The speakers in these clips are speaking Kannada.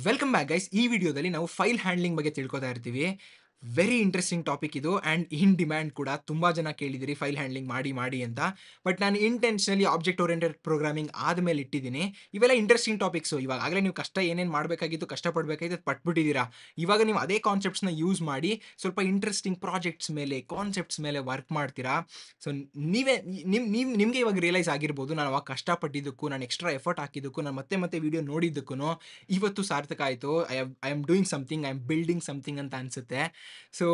Welcome back guys. ಈ ವಿಡಿಯೋದಲ್ಲಿ ನಾವು ಫೈಲ್ ಹ್ಯಾಂಡ್ಲಿಂಗ್ ಬಗ್ಗೆ ತಿಳ್ಕೊತಾ ಇರ್ತೀವಿ. ವೆರಿ ಇಂಟ್ರೆಸ್ಟಿಂಗ್ ಟಾಪಿಕ್ ಇದು ಆ್ಯಂಡ್ ಇನ್ ಡಿಮ್ಯಾಂಡ್ ಕೂಡ. ತುಂಬ ಜನ ಕೇಳಿದಿರಿ ಫೈಲ್ ಹ್ಯಾಂಡ್ಲಿಂಗ್ ಮಾಡಿ ಮಾಡಿ ಅಂತ. ಬಟ್ ನಾನು ಇಂಟೆನ್ಷನಲಿ ಆಬ್ಜೆಕ್ಟ್ ಓರಿಯೆಂಟೆಡ್ ಪ್ರೋಗ್ರಾಮಿಂಗ್ ಆದಮೇಲೆ ಇಟ್ಟಿದ್ದೀನಿ. ಇವೆಲ್ಲ ಇಂಟ್ರೆಸ್ಟಿಂಗ್ ಟಾಪಿಕ್ಸು. ಇವಾಗ ಆಗಲೇ ನೀವು ಏನೇನು ಮಾಡಬೇಕಾಗಿತ್ತು, ಕಷ್ಟಪಡಬೇಕಾಗಿತ್ತು ಅದು ಪಟ್ಬಿಟ್ಟಿದ್ದೀರಾ. ಇವಾಗ ನೀವು ಅದೇ ಕಾನ್ಸೆಪ್ಟ್ಸ್ನ ಯೂಸ್ ಮಾಡಿ ಸ್ವಲ್ಪ ಇಂಟ್ರೆಸ್ಟಿಂಗ್ ಪ್ರಾಜೆಕ್ಟ್ಸ್ ಮೇಲೆ, ಕಾನ್ಸೆಪ್ಟ್ಸ್ ಮೇಲೆ ವರ್ಕ್ ಮಾಡ್ತೀರಾ. ಸೊ ನೀವೇ ನಿಮಗೆ ಇವಾಗ ರಿಯಲೈಸ್ ಆಗಿರ್ಬೋದು, ನಾನು ಅವಾಗ ಕಷ್ಟಪಟ್ಟಿದ್ದಕ್ಕೂ, ನಾನು ಎಕ್ಸ್ಟ್ರಾ ಎಫರ್ಟ್ ಹಾಕಿದ್ದಕ್ಕೂ, ನಾನು ಮತ್ತೆ ಮತ್ತೆ ವಿಡಿಯೋ ನೋಡಿದ್ದಕ್ಕೂ ಇವತ್ತು ಸಾರ್ಥಕ ಆಯಿತು. I am doing something, I am building something ಅಂತ ಅನ್ಸುತ್ತೆ. So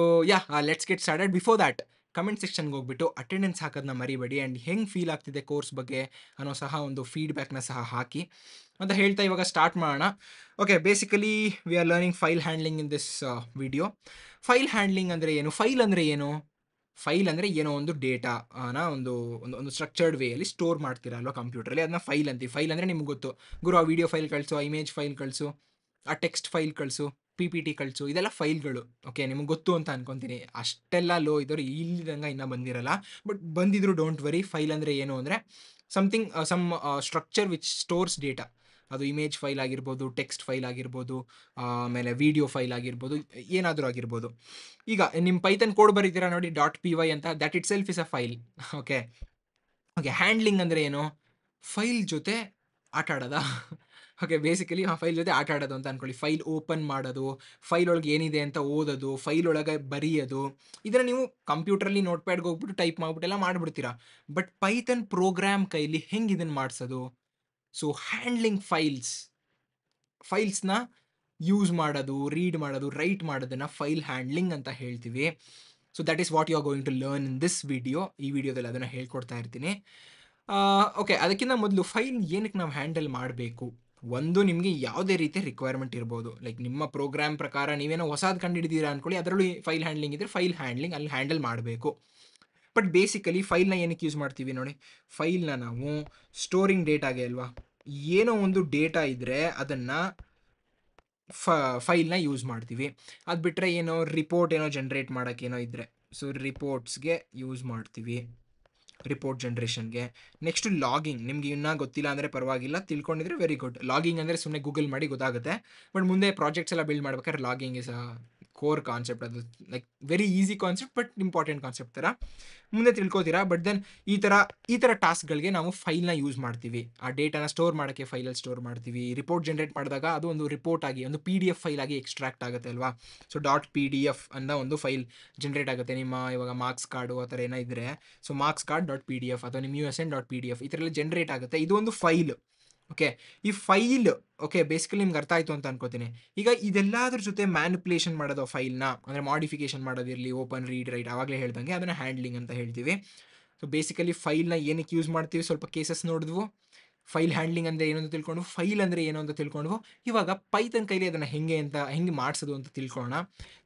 let's get started. Before that comment ಸೆಕ್ಷನ್ಗೆ ಹೋಗ್ಬಿಟ್ಟು ಅಟೆಂಡೆನ್ಸ್ ಹಾಕೋದನ್ನ ಮರಿಬೇಡಿ. ಆ್ಯಂಡ್ ಹೆಂಗೆ ಫೀಲ್ ಆಗ್ತಿದೆ ಕೋರ್ಸ್ ಬಗ್ಗೆ ಅನ್ನೋ ಸಹ ಒಂದು ಫೀಡ್ಬ್ಯಾಕ್ನ ಸಹ ಹಾಕಿ ಅಂತ ಹೇಳ್ತಾ ಇವಾಗ ಸ್ಟಾರ್ಟ್ ಮಾಡೋಣ. Okay, basically we are learning file handling in this video. File handling ಅಂದರೆ ಏನು? ಫೈಲ್ ಅಂದರೆ ಏನು? ಫೈಲ್ ಅಂದರೆ ಏನೋ ಒಂದು ಡೇಟಾನ ಒಂದು ಒಂದು ಒಂದು ಸ್ಟ್ರಕ್ಚರ್ಡ್ ವೇಯಲ್ಲಿ ಸ್ಟೋರ್ ಮಾಡ್ತೀರಾ ಅಲ್ವಾ ಕಂಪ್ಯೂಟ್ರಲ್ಲಿ, ಅದನ್ನ ಫೈಲ್ ಅಂತೀವಿ. ಫೈಲ್ ಅಂದರೆ ನಿಮ್ಗೆ ಗೊತ್ತು, ಗುರು ಆ ವಿಡಿಯೋ ಫೈಲ್ ಕಳಿಸು, ಆ ಇಮೇಜ್ ಫೈಲ್ ಕಳಿಸು, ಆ ಟೆಕ್ಸ್ಟ್ ಫೈಲ್ ಕಳಿಸು, ಪಿ ಪಿ ಟಿ ಕಳಿಸು, ಇದೆಲ್ಲ ಫೈಲ್ಗಳು. ಓಕೆ, ನಿಮ್ಗೆ ಗೊತ್ತು ಅಂತ ಅನ್ಕೊತೀನಿ. ಅಷ್ಟೆಲ್ಲ ಲೋ ಇದ್ದವ್ರು ಇಲ್ಲಿದಂಗೆ ಇನ್ನೂ ಬಂದಿರಲ್ಲ. ಬಟ್ ಬಂದಿದ್ರು ಡೋಂಟ್ ವರಿ. ಫೈಲ್ ಅಂದರೆ ಏನು ಅಂದರೆ something, some structure which stores data. ಅದು ಇಮೇಜ್ ಫೈಲ್ ಆಗಿರ್ಬೋದು, ಟೆಕ್ಸ್ಟ್ ಫೈಲ್ ಆಗಿರ್ಬೋದು, ಆಮೇಲೆ ವಿಡಿಯೋ ಫೈಲ್ ಆಗಿರ್ಬೋದು, ಏನಾದರೂ ಆಗಿರ್ಬೋದು. ಈಗ ನಿಮ್ಮ ಪೈಥಾನ್ ಕೋಡ್ ಬರೀತೀರಾ ನೋಡಿ, ಡಾಟ್ ಪಿ ವೈ ಅಂತ, that it self is a file. Okay. Okay, handling ಅಂದರೆ ಏನು? ಫೈಲ್ ಜೊತೆ ಆಟ ಆಡೋದಾ? ಓಕೆ, ಬೇಸಿಕಲಿ ಆ ಫೈಲ್ ಜೊತೆ ಆಟ ಆಡೋದು ಅಂತ ಅನ್ಕೊಳ್ಳಿ. ಫೈಲ್ ಓಪನ್ ಮಾಡೋದು, ಫೈಲ್ ಒಳಗೆ ಏನಿದೆ ಅಂತ ಓದೋದು, ಫೈಲ್ ಒಳಗೆ ಬರೆಯೋದು, ಇದನ್ನು ನೀವು ಕಂಪ್ಯೂಟ್ರಲ್ಲಿ ನೋಟ್ ಪ್ಯಾಡ್ಗೆ ಹೋಗ್ಬಿಟ್ಟು ಟೈಪ್ ಮಾಡ್ಬಿಟ್ಟೆಲ್ಲ ಮಾಡಿಬಿಡ್ತೀರಾ. ಬಟ್ ಪೈಥಾನ್ ಪ್ರೋಗ್ರಾಮ್ ಕೈಲಿ ಹೆಂಗೆ ಇದನ್ನು ಮಾಡಿಸೋದು? ಸೊ ಹ್ಯಾಂಡ್ಲಿಂಗ್ ಫೈಲ್ಸ್ನ ಯೂಸ್ ಮಾಡೋದು, ರೀಡ್ ಮಾಡೋದು, ರೈಟ್ ಮಾಡೋದನ್ನು ಫೈಲ್ ಹ್ಯಾಂಡ್ಲಿಂಗ್ ಅಂತ ಹೇಳ್ತೀವಿ. So that is what you are going to learn in this video. ಈ ವಿಡಿಯೋದಲ್ಲಿ ಅದನ್ನು ಹೇಳ್ಕೊಡ್ತಾ ಇರ್ತೀನಿ. ಓಕೆ, ಅದಕ್ಕಿಂತ ಮೊದಲು ಫೈಲ್ ಏನಕ್ಕೆ ನಾವು ಹ್ಯಾಂಡಲ್ ಮಾಡಬೇಕು? ಒಂದು, ನಿಮಗೆ ಯಾವುದೇ ರೀತಿಯ ರಿಕ್ವೈರ್ಮೆಂಟ್ ಇರ್ಬೋದು. ಲೈಕ್ ನಿಮ್ಮ ಪ್ರೋಗ್ರಾಮ್ ಪ್ರಕಾರ ನೀವೇನೋ ಹೊಸದು ಕಂಡುಹಿಡಿದೀರಾ ಅಂದ್ಕೊಳ್ಳಿ, ಅದರಲ್ಲೂ ಫೈಲ್ ಹ್ಯಾಂಡ್ಲಿಂಗ್ ಇದ್ದರೆ ಫೈಲ್ ಹ್ಯಾಂಡ್ಲಿಂಗ್ ಅಲ್ಲಿ ಹ್ಯಾಂಡಲ್ ಮಾಡಬೇಕು. ಬಟ್ ಬೇಸಿಕಲಿ ಫೈಲ್ನ ಏನಕ್ಕೆ ಯೂಸ್ ಮಾಡ್ತೀವಿ ನೋಡಿ? ಫೈಲ್ನ ನಾವು ಸ್ಟೋರಿಂಗ್ ಡೇಟಾಗೆ ಅಲ್ವಾ. ಏನೋ ಒಂದು ಡೇಟಾ ಇದ್ದರೆ ಅದನ್ನು ಫೈಲ್ನ ಯೂಸ್ ಮಾಡ್ತೀವಿ. ಅದು ಬಿಟ್ಟರೆ ಏನೋ ರಿಪೋರ್ಟ್ ಏನೋ ಜನ್ರೇಟ್ ಮಾಡೋಕ್ಕೆ ಏನೋ ಇದ್ದರೆ, ಸೊ ರಿಪೋರ್ಟ್ಸ್ಗೆ ಯೂಸ್ ಮಾಡ್ತೀವಿ, ರಿಪೋರ್ಟ್ ಜನ್ರೇಷನ್ಗೆ. Next logging. ನಿಮ್ಗೆ ಇನ್ನೂ ಗೊತ್ತಿಲ್ಲ ಅಂದರೆ ಪರವಾಗಿಲ್ಲ, ತಿಳ್ಕೊಂಡಿದ್ರೆ ವೆರಿ ಗುಡ್. ಲಾಗಿಂಗ್ ಅಂದರೆ ಸುಮ್ಮನೆ ಗೂಗಲ್ ಮಾಡಿ ಗೊತ್ತಾಗುತ್ತೆ. ಬಟ್ ಮುಂದೆ ಪ್ರಾಜೆಕ್ಟ್ಸ್ ಎಲ್ಲ ಬಿಲ್ಡ್ ಮಾಡ್ಬೇಕಾದ್ರೆ logging is a core concept. ಅದು like very easy concept but important concept ಥರ ಮುಂದೆ ತಿಳ್ಕೊತೀರಾ. ಬಟ್ ದೆನ್ ಈ ಥರ ಟಾಸ್ಕ್ಗಳಿಗೆ ನಾವು ಫೈಲ್ನ ಯೂಸ್ ಮಾಡ್ತೀವಿ. ಆ ಡೇಟಾನ ಸ್ಟೋರ್ ಮಾಡೋಕ್ಕೆ ಫೈಲಲ್ಲಿ ಸ್ಟೋರ್ ಮಾಡ್ತೀವಿ. ರಿಪೋರ್ಟ್ ಜನ್ರೇಟ್ ಮಾಡಿದಾಗ ಅದು ಒಂದು ರಿಪೋರ್ಟ್ ಆಗಿ, ಒಂದು ಪಿ ಡಿ ಎಫ್ ಫೈಲ್ ಆಗಿ ಎಕ್ಸ್ಟ್ರಾಕ್ಟ್ ಆಗುತ್ತೆ ಅಲ್ವಾ. So dot P D F ಅನ್ನೋ ಒಂದು ಫೈಲ್ ಜನ್ರೇಟ್ ಆಗುತ್ತೆ. ನಿಮ್ಮ ಇವಾಗ ಮಾರ್ಕ್ಸ್ ಕಾರ್ಡು ಆ ಥರ ಏನೋ ಇದ್ದರೆ, so marks card dot P D F ಅಥವಾ ನಿಮ್ಮ U S N dot P D F ಈ ಥರ ಎಲ್ಲ ಜನ್ರೇಟ್ ಆಗುತ್ತೆ. ಇದು ಒಂದು ಫೈಲ್. ಓಕೆ, ಈ ಫೈಲ್ ಓಕೆ ಬೇಸಿಕಲಿ ನಿಮ್ಗೆ ಅರ್ಥ ಆಯಿತು ಅಂತ ಅನ್ಕೋತೀನಿ. ಈಗ ಇದೆಲ್ಲದ್ರ ಜೊತೆ ಮ್ಯಾನಿಪುಲೇಷನ್ ಮಾಡೋದು ಫೈಲ್ನ, ಅಂದರೆ ಮಾಡಿಫಿಕೇಶನ್ ಮಾಡೋದಿರಲಿ, ಓಪನ್, ರೀಡ್, ರೈಟ್, ಆವಾಗಲೇ ಹೇಳ್ದಂಗೆ ಅದನ್ನು ಹ್ಯಾಂಡ್ಲಿಂಗ್ ಅಂತ ಹೇಳ್ತೀವಿ. ಸೊ ಬೇಸಿಕಲಿ ಫೈಲ್ನ ಏನಕ್ಕೆ ಯೂಸ್ ಮಾಡ್ತೀವಿ, ಸ್ವಲ್ಪ ಕೇಸಸ್ ನೋಡಿದ್ವು. ಫೈಲ್ ಹ್ಯಾಂಡ್ಲಿಂಗ್ ಅಂದರೆ ಏನು ಅಂತ ತಿಳ್ಕೊಂಡ್ವು, ಫೈಲ್ ಅಂದರೆ ಏನು ಅಂತ ತಿಳ್ಕೊಂಡ್ವು. ಇವಾಗ ಪೈಥಾನ್ ಕೈಲಿ ಅದನ್ನು ಹೆಂಗೆ ಮಾಡಿಸೋದು ಅಂತ ತಿಳ್ಕೊಳ್ಳೋಣ.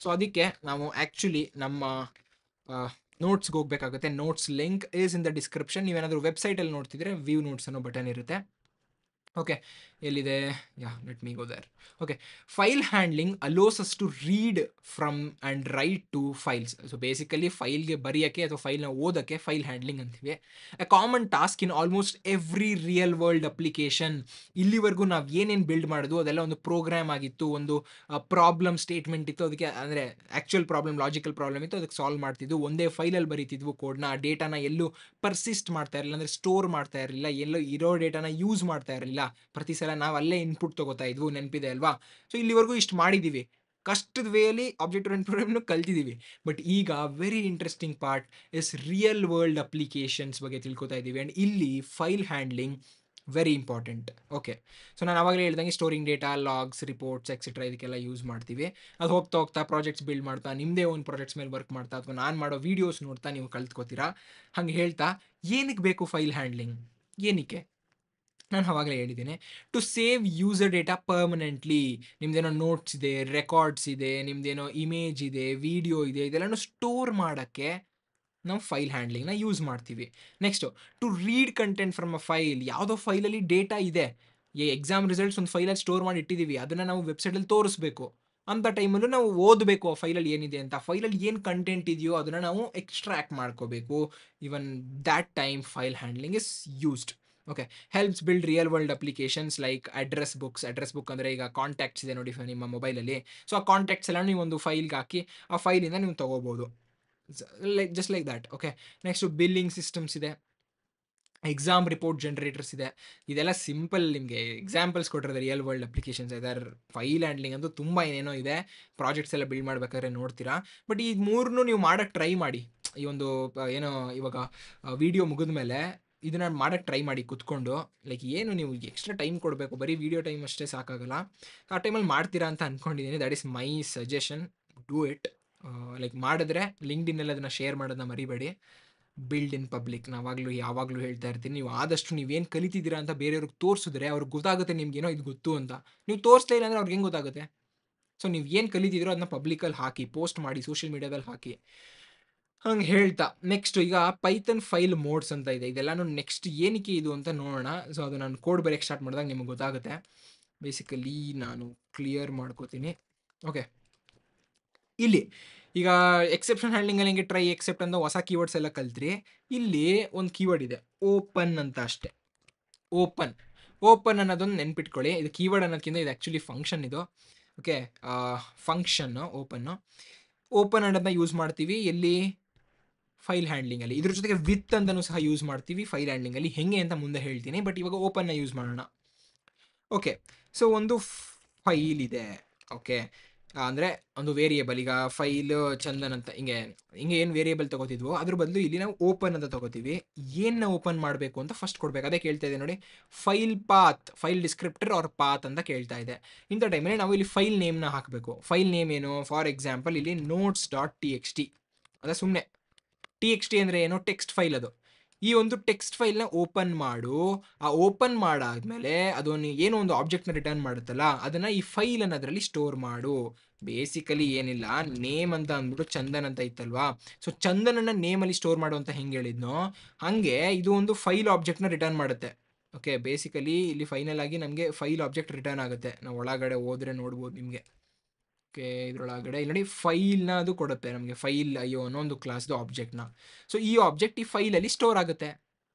ಸೊ ಅದಕ್ಕೆ ನಾವು ಆ್ಯಕ್ಚುಲಿ ನಮ್ಮ ನೋಟ್ಸ್ಗೆ ಹೋಗಬೇಕಾಗುತ್ತೆ. Notes link is in the description. ನೀವೇನಾದರೂ ವೆಬ್ಸೈಟಲ್ಲಿ ನೋಡ್ತಿದ್ರೆ ವ್ಯೂ ನೋಟ್ಸ್ ಅನ್ನೋ ಬಟನ್ ಇರುತ್ತೆ. ಓಕೆ, ಎಲ್ಲಿದೆ? Let me go there. Okay, file handling allows us to read from and write to files. So basically ಫೈಲ್ಗೆ ಬರೆಯೋಕ್ಕೆ ಅಥವಾ ಫೈಲ್ನ ಓದೋಕ್ಕೆ ಫೈಲ್ ಹ್ಯಾಂಡ್ಲಿಂಗ್ ಅಂತೀವಿ. A common task in almost every real world application. ಇಲ್ಲಿವರೆಗೂ ನಾವು ಏನೇನು ಬಿಲ್ಡ್ ಮಾಡೋದು ಅದೆಲ್ಲ ಒಂದು ಪ್ರೋಗ್ರಾಮ್ ಆಗಿತ್ತು, ಒಂದು ಪ್ರಾಬ್ಲಮ್ ಸ್ಟೇಟ್ಮೆಂಟ್ ಇತ್ತು, ಅದಕ್ಕೆ ಅಂದರೆ ಆ್ಯಕ್ಚುಯಲ್ ಪ್ರಾಬ್ಲಮ್, ಲಾಜಿಕಲ್ ಪ್ರಾಬ್ಲಮ್ ಇತ್ತು, ಅದಕ್ಕೆ ಸಾಲ್ವ್ ಮಾಡ್ತಿದ್ವು. ಒಂದೇ ಫೈಲಲ್ಲಿ ಬರೀತಿದ್ವು ಕೋಡ್ನ. ಆ ಡೇಟಾನ ಎಲ್ಲೂ ಪರ್ಸಿಸ್ಟ್ ಮಾಡ್ತಾ ಇರಲಿಲ್ಲ, ಅಂದರೆ ಸ್ಟೋರ್ ಮಾಡ್ತಾ ಇರಲಿಲ್ಲ, ಎಲ್ಲೋ ಇರೋ ಡೇಟಾನ ಯೂಸ್ ಮಾಡ್ತಾ ಇರಲಿಲ್ಲ. ಪ್ರತಿ ಸಲ ನಾವು ಅಲ್ಲೇ ಇನ್ಪುಟ್ ತೊಗೋತಾ ಇದ್ವು, ನೆನಪಿದೆ ಅಲ್ವಾ? ಸೊ ಇಲ್ಲಿವರೆಗೂ ಇಷ್ಟು ಮಾಡಿದ್ದೀವಿ, ಕಷ್ಟದ ವೇಯಲ್ಲಿ ಆಬ್ಜೆಕ್ಟ್ ಓರಿಯೆಂಟೆಡ್ ಪ್ರೋಗ್ರಾಮ್ನು ಕಲ್ತಿದ್ದೀವಿ. ಬಟ್ ಈಗ very interesting part is real world applications ಬಗ್ಗೆ ತಿಳ್ಕೊತಾ ಇದ್ದೀವಿ. ಆ್ಯಂಡ್ ಇಲ್ಲಿ file handling very important. Okay, so ನಾನು ಆವಾಗಲೇ ಹೇಳ್ದಂಗೆ storing data, logs, reports etcetera ಇದಕ್ಕೆಲ್ಲ ಯೂಸ್ ಮಾಡ್ತೀವಿ. ಅದು ಹೋಗ್ತಾ ಹೋಗ್ತಾ ಪ್ರಾಜೆಕ್ಟ್ಸ್ ಬಿಲ್ಡ್ ಮಾಡ್ತಾ, ನಿಮ್ಮದೇ ಒಂದು ಪ್ರಾಜೆಕ್ಟ್ಸ್ ಮೇಲೆ ವರ್ಕ್ ಮಾಡ್ತಾ, ಅಥವಾ ನಾನು ಮಾಡೋ ವೀಡಿಯೋಸ್ ನೋಡ್ತಾ ನೀವು ಕಲ್ತ್ಕೋತೀರಾ. ಹಂಗೆ ಹೇಳ್ತಾ, ಏನಕ್ಕೆ ಬೇಕು ಫೈಲ್ ಹ್ಯಾಂಡ್ಲಿಂಗ್? ಏನಕ್ಕೆ? ನಾನು ಆವಾಗಲೇ ಹೇಳಿದ್ದೀನಿ, to save user data permanently. ನಿಮ್ದೇನೋ ನೋಟ್ಸ್ ಇದೆ, ರೆಕಾರ್ಡ್ಸ್ ಇದೆ, ನಿಮ್ದೇನೋ ಇಮೇಜ್ ಇದೆ, ವಿಡಿಯೋ ಇದೆ, ಇದೆಲ್ಲನೂ ಸ್ಟೋರ್ ಮಾಡೋಕ್ಕೆ ನಾವು ಫೈಲ್ ಹ್ಯಾಂಡ್ಲಿಂಗ್ನ ಯೂಸ್ ಮಾಡ್ತೀವಿ. Next, to read content from a file. ಯಾವುದೋ ಫೈಲಲ್ಲಿ ಡೇಟಾ ಇದೆ, ಎಕ್ಸಾಮ್ ರಿಸಲ್ಟ್ಸ್ ಒಂದು ಫೈಲಲ್ಲಿ ಸ್ಟೋರ್ ಮಾಡಿ ಇಟ್ಟಿದ್ದೀವಿ, ಅದನ್ನು ನಾವು ವೆಬ್ಸೈಟಲ್ಲಿ ತೋರಿಸ್ಬೇಕು. ಅಂಥ ಟೈಮಲ್ಲೂ ನಾವು ಓದಬೇಕು ಆ ಫೈಲಲ್ಲಿ ಏನಿದೆ ಅಂತ. ಫೈಲಲ್ಲಿ ಏನು ಕಂಟೆಂಟ್ ಇದೆಯೋ ಅದನ್ನು ನಾವು ಎಕ್ಸ್ಟ್ರಾಕ್ಟ್ ಮಾಡ್ಕೋಬೇಕು. Even that time file handling is used. Okay. Helps build real world applications like address book ಅಂದರೆ ಈಗ ಕಾಂಟ್ಯಾಕ್ಟ್ಸ್ ಇದೆ ನೋಡಿ ನಿಮ್ಮ ಮೊಬೈಲಲ್ಲಿ. ಸೊ ಆ ಕಾಂಟ್ಯಾಕ್ಟ್ಸ್ ಎಲ್ಲ ನೀವು ಒಂದು ಫೈಲ್ಗೆ ಹಾಕಿ ಆ ಫೈಲಿಂದ ನೀವು ತೊಗೋಬೋದು. Like just like that. Okay. Next billing systems ಇದೆ, ಎಕ್ಸಾಮ್ ರಿಪೋರ್ಟ್ ಜನರೇಟರ್ಸ್ ಇದೆ. ಇದೆಲ್ಲ ಸಿಂಪಲ್ ನಿಮಗೆ ಎಕ್ಸಾಂಪಲ್ಸ್ ಕೊಟ್ಟಿರೋದು ರಿಯಲ್ ವರ್ಲ್ಡ್ ಅಪ್ಲಿಕೇಶನ್ಸ್. ಇದರ ಫೈಲ್ ಹ್ಯಾಂಡ್ಲಿಂಗ್ ಅಂತೂ ತುಂಬ ಏನೇನೋ ಇದೆ. ಪ್ರಾಜೆಕ್ಟ್ಸ್ ಎಲ್ಲ ಬಿಲ್ಡ್ ಮಾಡ್ಬೇಕಾದ್ರೆ ನೋಡ್ತೀರಾ. ಬಟ್ ಈ ಮೂರನ್ನೂ ನೀವು ಮಾಡೋಕ್ಕೆ ಟ್ರೈ ಮಾಡಿ. ಈ ಒಂದು ಏನೋ ಇವಾಗ ವಿಡಿಯೋ ಮುಗಿದ ಮೇಲೆ ಇದನ್ನ ಮಾಡೋಕ್ಕೆ ಟ್ರೈ ಮಾಡಿ ಕುತ್ಕೊಂಡು. ಲೈಕ್ ಏನು ನೀವು ಎಕ್ಸ್ಟ್ರಾ ಟೈಮ್ ಕೊಡಬೇಕು, ಬರೀ ವಿಡಿಯೋ ಟೈಮ್ ಅಷ್ಟೇ ಸಾಕಾಗಲ್ಲ. ಆ ಟೈಮಲ್ಲಿ ಮಾಡ್ತೀರಾ ಅಂತ ಅಂದ್ಕೊಂಡಿದ್ದೀನಿ. That is my suggestion. Do it. Like ಮಾಡಿದ್ರೆ ಲಿಂಕ್ಡ್ಇನ್ನಲ್ಲಿ ಅದನ್ನು ಶೇರ್ ಮಾಡೋದನ್ನ ಮರಿಬೇಡಿ. Build in public. ನಾವಾಗಲೂ ಯಾವಾಗಲೂ ಹೇಳ್ತಾ ಇರ್ತೀನಿ, ನೀವು ಆದಷ್ಟು ನೀವೇನು ಕಲಿತಿದ್ದೀರಾ ಅಂತ ಬೇರೆಯವ್ರಿಗೆ ತೋರಿಸಿದ್ರೆ ಅವ್ರಿಗೆ ಗೊತ್ತಾಗುತ್ತೆ ನಿಮ್ಗೇನೋ ಇದು ಗೊತ್ತು ಅಂತ. ನೀವು ತೋರಿಸ್ಲೇ ಇಲ್ಲ ಅಂದರೆ ಅವ್ರಿಗೆ ಹೆಂಗೆ ಗೊತ್ತಾಗುತ್ತೆ? ಸೊ ನೀವು ಏನು ಕಲಿತಿದ್ದೀರೋ ಅದನ್ನ ಪಬ್ಲಿಕಲ್ಲಿ ಹಾಕಿ, ಪೋಸ್ಟ್ ಮಾಡಿ, ಸೋಷಿಯಲ್ ಮೀಡಿಯಾದಲ್ಲಿ ಹಾಕಿ. ಹಂಗೆ ಹೇಳ್ತಾ ನೆಕ್ಸ್ಟ್ ಈಗ ಪೈಥಾನ್ ಫೈಲ್ ಮೋಡ್ಸ್ ಅಂತ ಇದೆ. ಇದೆಲ್ಲನೂ ನೆಕ್ಸ್ಟ್ ಏನಕ್ಕೆ ಇದು ಅಂತ ನೋಡೋಣ. ಸೊ ಅದು ನಾನು ಕೋಡ್ ಬರೆಯೋಕ್ಕೆ ಸ್ಟಾರ್ಟ್ ಮಾಡಿದಾಗ ನಿಮಗೆ ಗೊತ್ತಾಗುತ್ತೆ. ಬೇಸಿಕಲಿ ನಾನು ಕ್ಲಿಯರ್ ಮಾಡ್ಕೋತೀನಿ. ಓಕೆ. ಇಲ್ಲಿ ಈಗ ಎಕ್ಸೆಪ್ಷನ್ ಹ್ಯಾಂಡ್ಲಿಂಗಲ್ಲಿ ಹೆಂಗೆ ಟ್ರೈ ಎಕ್ಸೆಪ್ಟ್ ಅಂತ ಹೊಸ ಕೀವರ್ಡ್ಸ್ ಎಲ್ಲ ಕಲ್ತ್ರಿ. ಇಲ್ಲಿ ಒಂದು ಕೀವರ್ಡ್ ಇದೆ ಓಪನ್ ಅಂತ ಅಷ್ಟೇ. ಓಪನ್ ಅನ್ನೋದೊಂದು ನೆನ್ಪಿಟ್ಕೊಳ್ಳಿ. ಇದು ಕೀವರ್ಡ್ ಅನ್ನೋದಕ್ಕಿಂತ ಇದು ಆ್ಯಕ್ಚುಲಿ ಫಂಕ್ಷನ್ ಇದು. ಓಕೆ. ಫಂಕ್ಷನ್ನು ಓಪನ್ ಅನ್ನೋದನ್ನ ಯೂಸ್ ಮಾಡ್ತೀವಿ ಎಲ್ಲಿ? ಫೈಲ್ ಹ್ಯಾಂಡ್ಲಿಂಗಲ್ಲಿ. ಇದ್ರ ಜೊತೆಗೆ ವಿತ್ ಅಂತಲೂ ಸಹ ಯೂಸ್ ಮಾಡ್ತೀವಿ ಫೈಲ್ ಹ್ಯಾಂಡ್ಲಿಂಗಲ್ಲಿ. ಹೆಂಗೆ ಅಂತ ಮುಂದೆ ಹೇಳ್ತೀನಿ. ಬಟ್ ಇವಾಗ ಓಪನ್ನ ಯೂಸ್ ಮಾಡೋಣ. ಓಕೆ. ಸೊ ಒಂದು ಫೈಲ್ ಇದೆ. ಓಕೆ. ಅಂದರೆ ಒಂದು ವೇರಿಯೇಬಲ್. ಈಗ ಫೈಲು ಚಂದನ್ ಅಂತ ಹಿಂಗೆ ಏನು ವೇರಿಯೇಬಲ್ ತೊಗೋತಿದ್ವೋ ಅದ್ರ ಬದಲು ಇಲ್ಲಿ ನಾವು ಓಪನ್ ಅಂತ ತೊಗೋತೀವಿ. ಏನನ್ನ ಓಪನ್ ಮಾಡಬೇಕು ಅಂತ ಫಸ್ಟ್ ಕೊಡಬೇಕು. ಅದೇ ಕೇಳ್ತಾ ಇದೆ ನೋಡಿ, file path, file descriptor or path ಅಂತ ಕೇಳ್ತಾ ಇದೆ. ಇಂಥ ಟೈಮಲ್ಲಿ ನಾವು ಇಲ್ಲಿ ಫೈಲ್ ನೇಮ್ನ ಹಾಕಬೇಕು. ಫೈಲ್ ನೇಮ್ ಏನು? ಫಾರ್ ಎಕ್ಸಾಂಪಲ್ ಇಲ್ಲಿ notes.txt. ಅದೇ ಸುಮ್ಮನೆ TXT ಅಂದರೆ ಏನು? ಟೆಕ್ಸ್ಟ್ ಫೈಲ್ ಅದು. ಈ ಒಂದು ಟೆಕ್ಸ್ಟ್ ಫೈಲ್ನ ಓಪನ್ ಮಾಡು. ಆ ಓಪನ್ ಮಾಡಾದ್ಮೇಲೆ ಅದೊಂದು ಏನೋ ಒಂದು ಆಬ್ಜೆಕ್ಟ್ನ ರಿಟರ್ನ್ ಮಾಡುತ್ತಲ್ಲ, ಅದನ್ನು ಈ ಫೈಲ್ ಅನ್ನೋದ್ರಲ್ಲಿ ಸ್ಟೋರ್ ಮಾಡು. ಬೇಸಿಕಲಿ ಏನಿಲ್ಲ, ನೇಮ್ ಅಂತ ಅಂದ್ಬಿಟ್ಟು ಚಂದನ್ ಅಂತ ಇತ್ತಲ್ವಾ. ಸೊ ಚಂದನನ್ನ ನೇಮಲ್ಲಿ ಸ್ಟೋರ್ ಮಾಡು ಅಂತ ಹೆಂಗೆ ಹೇಳಿದ್ನೋ ಹಾಗೆ ಇದು ಒಂದು ಫೈಲ್ ಆಬ್ಜೆಕ್ಟ್ನ ರಿಟರ್ನ್ ಮಾಡುತ್ತೆ. ಓಕೆ. ಬೇಸಿಕಲಿ ಇಲ್ಲಿ ಫೈನಲ್ ಆಗಿ ನಮಗೆ ಫೈಲ್ ಆಬ್ಜೆಕ್ಟ್ ರಿಟರ್ನ್ ಆಗುತ್ತೆ. ನಾವು ಒಳಗಡೆ ಹೋದರೆ ನೋಡ್ಬೋದು ನಿಮಗೆ. ಓಕೆ. ಇದರೊಳಗಡೆ ಇಲ್ಲಿ ನೋಡಿ ಫೈಲ್ನ ಅದು ಕೊಡುತ್ತೆ ನಮಗೆ. ಫೈಲ್ ಅಯ್ಯೋ ಅನ್ನೋ ಒಂದು ಕ್ಲಾಸ್ದು ಆಬ್ಜೆಕ್ಟ್ನ. ಸೊ ಈ ಆಬ್ಜೆಕ್ಟ್ ಈ ಫೈಲಲ್ಲಿ ಸ್ಟೋರ್ ಆಗುತ್ತೆ.